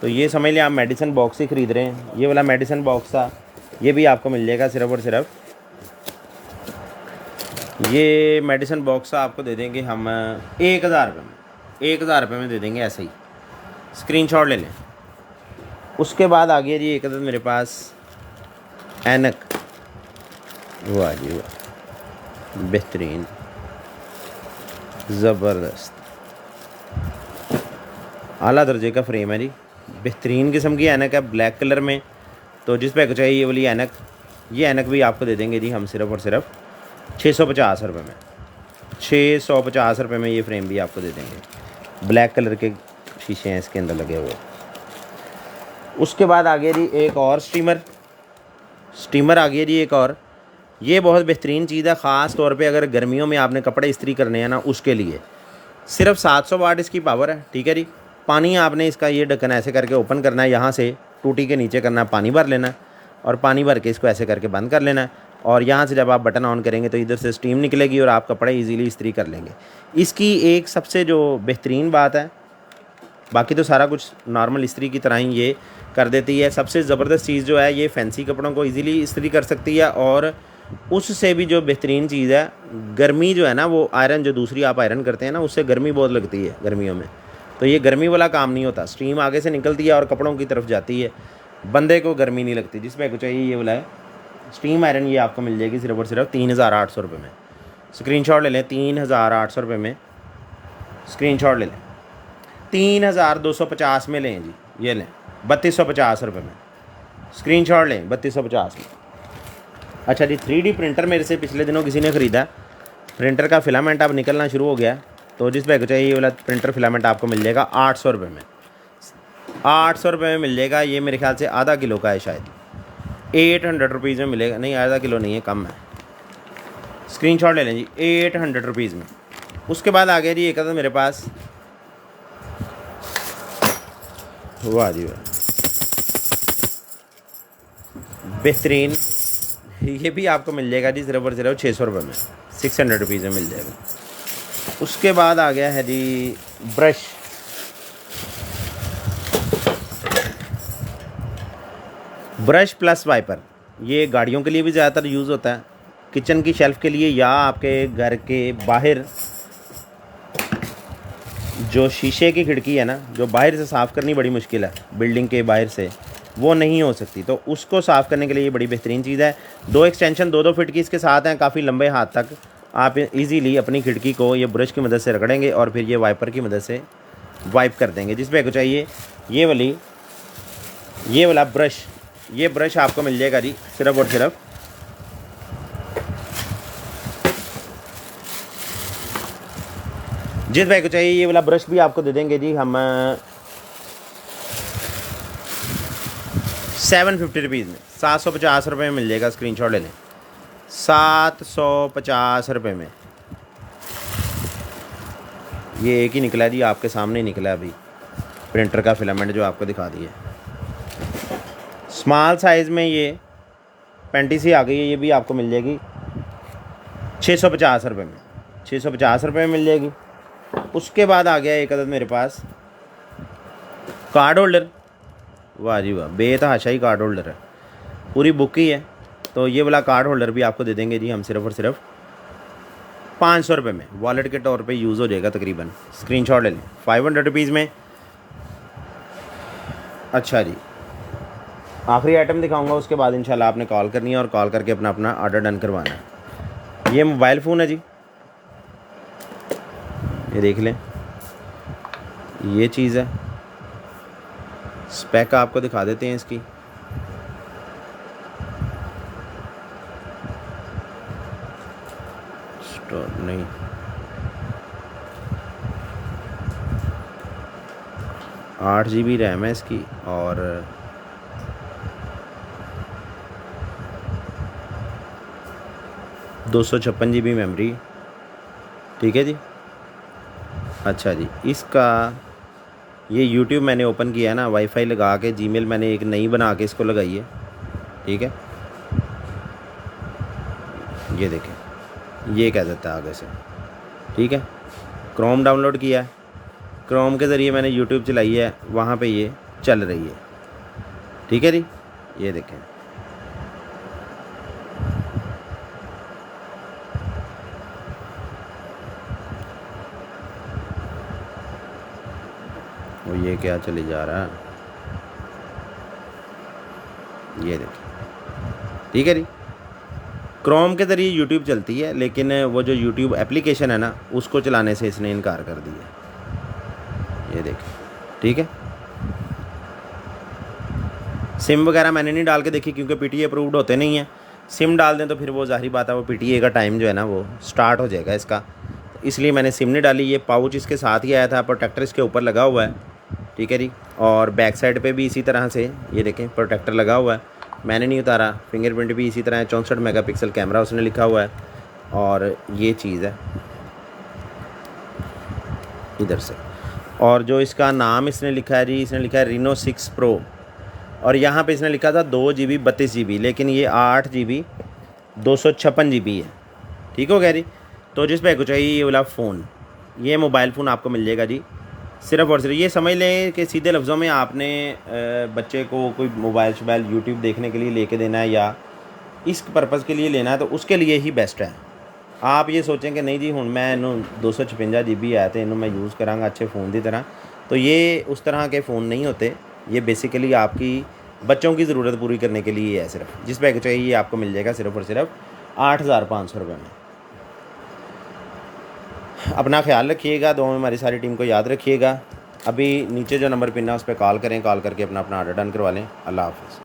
तो ये समझ लिया आप मेडिसिन बॉक्स ही ख़रीद रहे हैं। ये वाला मेडिसिन बॉक्स था, ये भी आपको मिल जाएगा सिर्फ और सिर्फ, ये मेडिसिन बॉक्स आपको दे देंगे हम 1000 रुपये में, 1000 रुपये में दे देंगे ऐसे ही। स्क्रीनशॉट ले लें। उसके बाद आ गया जी एक अदद मेरे पास ऐनक। वाह जी वाह, बेहतरीन, ज़बरदस्त, आला दर्जे का फ्रेम है जी। बेहतरीन किस्म की ऐनक है ब्लैक कलर में। तो जिस पे चाहिए ये वाली ऐनक, ये ऐनक भी आपको दे देंगे जी हम सिर्फ और सिर्फ 650 रुपये में। 650 रुपये में ये फ्रेम भी आपको दे देंगे। ब्लैक कलर के शीशे हैं इसके अंदर लगे हुए। उसके बाद आ गया जी एक और स्टीमर आ गया जी एक और। ये बहुत बेहतरीन चीज़ है, ख़ास तौर पे अगर गर्मियों में आपने कपड़े इस्त्री करने हैं ना, उसके लिए। सिर्फ 700 वाट इसकी पावर है, ठीक है जी। पानी आपने इसका ये ढक्कन ऐसे करके ओपन करना है, यहाँ से टूटी के नीचे करना है, पानी भर लेना है और पानी भर के इसको ऐसे करके बंद कर लेना है। और यहाँ से जब आप बटन ऑन करेंगे तो इधर से स्टीम निकलेगी और आप कपड़े इजीली इस्त्री कर लेंगे। इसकी एक सबसे जो बेहतरीन बात है, बाकी तो सारा कुछ नॉर्मल इस्त्री की तरह ही ये कर देती है, सबसे ज़बरदस्त चीज़ जो है ये फैंसी कपड़ों को इजीली इस्त्री कर सकती है। और उससे भी जो बेहतरीन चीज़ है, गर्मी जो है ना, वो आयरन जो दूसरी आप आयरन करते हैं ना, उससे गर्मी बहुत लगती है गर्मियों में। तो ये गर्मी वाला काम नहीं होता, स्टीम आगे से निकलती है और कपड़ों की तरफ जाती है, बंदे को गर्मी नहीं लगती। जिसमें कुछ चाहिए ये वाला है स्टीम आयरन, ये आपको मिल जाएगी सिर्फ और सिर्फ 3800 रुपये में। स्क्रीनशॉट ले लें, 3800 रुपये में स्क्रीनशॉट ले लें। 3250 में लें जी, ये लें 3250 रुपये में। स्क्रीनशॉट लें 3250 में। अच्छा जी, 3D प्रिंटर मेरे से पिछले दिनों किसी ने ख़रीदा। प्रिंटर का फिलामेंट अब निकलना शुरू हो गया, तो जिस पे चाहिए ये वाला प्रिंटर फिलामेंट आपको मिल जाएगा 800 रुपये में। 800 रुपये में मिल जाएगा। ये मेरे ख्याल से आधा किलो का है शायद, 800 रुपीज़ में मिलेगा। नहीं, आधा किलो नहीं है, कम है। स्क्रीनशॉट ले लें जी, 800 रुपीज़ में। उसके बाद आ गया जी एक अदद मेरे पास, वाह जी वाह, बेहतरीन, ये भी आपको मिल जाएगा जी सिर्फ और सिर्फ 600 रुपये में, 600 रुपीज़ में मिल जाएगा। उसके बाद आ गया है जी ब्रश प्लस वाइपर। ये गाड़ियों के लिए भी ज़्यादातर यूज़ होता है, किचन की शेल्फ़ के लिए, या आपके घर के बाहर जो शीशे की खिड़की है ना, जो बाहर से साफ़ करनी बड़ी मुश्किल है, बिल्डिंग के बाहर से वो नहीं हो सकती, तो उसको साफ़ करने के लिए ये बड़ी बेहतरीन चीज़ है। 2 एक्सटेंशन 2-2 फीट की इसके साथ हैं, काफ़ी लंबे हाथ तक आप इजीली अपनी खिड़की को ये ब्रश की मदद से रगड़ेंगे और फिर ये वाइपर की मदद से वाइप कर देंगे। जिस पे को चाहिए ये वाला ब्रश, ये ब्रश आपको मिल जाएगा जी सिर्फ और सिर्फ जिस भाई को चाहिए ये वाला ब्रश भी आपको दे देंगे जी हम 750 रुपीज़ में, 750 रुपये में मिल जाएगा। स्क्रीनशॉट ले लें, 750 रुपये में। ये एक ही निकला है जी, आपके सामने ही निकला है अभी, प्रिंटर का फिलामेंट जो आपको दिखा दिए। स्मॉल साइज़ में ये पेंटी सी आ गई है, ये भी आपको मिल जाएगी 650 रुपये में, 650 रुपये में मिल जाएगी। उसके बाद आ गया एक अदद मेरे पास कार्ड होल्डर। वाह जी वाह, बेतहाशाई कार्ड होल्डर है, पूरी बुक ही है। तो ये वाला कार्ड होल्डर भी आपको दे देंगे जी हम सिर्फ और सिर्फ 500 रुपये में, वॉलेट के तौर पे यूज़ हो जाएगा तकरीबन। स्क्रीनशॉट ले लें, 500 रुपीज़ में। अच्छा जी, आखिरी आइटम दिखाऊंगा, उसके बाद इंशाल्लाह आपने कॉल करनी है और कॉल करके अपना अपना ऑर्डर डन करवाना है। ये मोबाइल फ़ोन है जी, ये देख लें, ये चीज़ है। स्पेक आपको दिखा देते हैं इसकी। स्टोर नहीं, आठ GB रैम है इसकी और 256 GB मेमोरी, ठीक है जी। अच्छा जी, इसका ये YouTube मैंने ओपन किया है ना, वाईफाई लगा के, जीमेल मैंने एक नई बना के इसको लगाई है, ठीक है। ये देखें, ये कह देता है आगे से, ठीक है। क्रोम डाउनलोड किया है, क्रोम के ज़रिए मैंने यूट्यूब चलाई है, वहाँ पे ये चल रही है, ठीक है जी। ये देखें, और ये क्या चली जा रहा है, ये देखें, ठीक है जी। क्रोम के ज़रिए यूट्यूब चलती है, लेकिन वो जो यूट्यूब एप्लीकेशन है ना, उसको चलाने से इसने इनकार कर दिया। ये देखें, ठीक है। सिम वगैरह मैंने नहीं डाल के देखी, क्योंकि पीटीए अप्रूव्ड होते नहीं हैं। सिम डाल दें तो फिर वो ज़ाहिर बात है, वो पीटीए का टाइम जो है ना वो स्टार्ट हो जाएगा इसका, तो इसलिए मैंने सिम नहीं डाली। ये पाउच इसके साथ ही आया था, प्रोटेक्टर इसके ऊपर लगा हुआ है, ठीक है जी। और बैक साइड पे भी इसी तरह से ये देखें प्रोटेक्टर लगा हुआ है, मैंने नहीं उतारा। फिंगरप्रिंट भी इसी तरह है, 64 मेगापिक्सल कैमरा उसने लिखा हुआ है। और ये चीज़ है इधर से, और जो इसका नाम इसने लिखा है जी, इसने लिखा है Reno 6 Pro, और यहाँ पे इसने लिखा था 2 GB 32 GB, लेकिन ये 8 GB 256 GB है, ठीक हो गया जी। तो जिस पे को चाहिए ये वाला फ़ोन, ये मोबाइल फ़ोन आपको मिल जाएगा जी, सिर्फ़ और सिर्फ ये समझ लें कि सीधे लफ्ज़ों में आपने बच्चे को कोई मोबाइल शोबाइल यूट्यूब देखने के लिए लेके देना है या इस पर्पज़ के लिए लेना है, तो उसके लिए ही बेस्ट है। आप ये सोचें कि नहीं जी हुण मैं इनू 256 GB है तो इनू मैं यूज़ करांगा अच्छे फ़ोन की तरह, तो ये उस तरह के फ़ोन नहीं होते। ये बेसिकली आपकी बच्चों की ज़रूरत पूरी करने के लिए है सिर्फ। जिस पैक चाहिए ये आपको मिल जाएगा सिर्फ़ और सिर्फ 8,500 रुपये में। अपना ख्याल रखिएगा, दुआ में हमारी सारी टीम को याद रखिएगा। अभी नीचे जो नंबर पिन है उस पर कॉल करें, कॉल करके अपना ऑर्डर डन करवा लें। अल्लाह हाफ़िज़।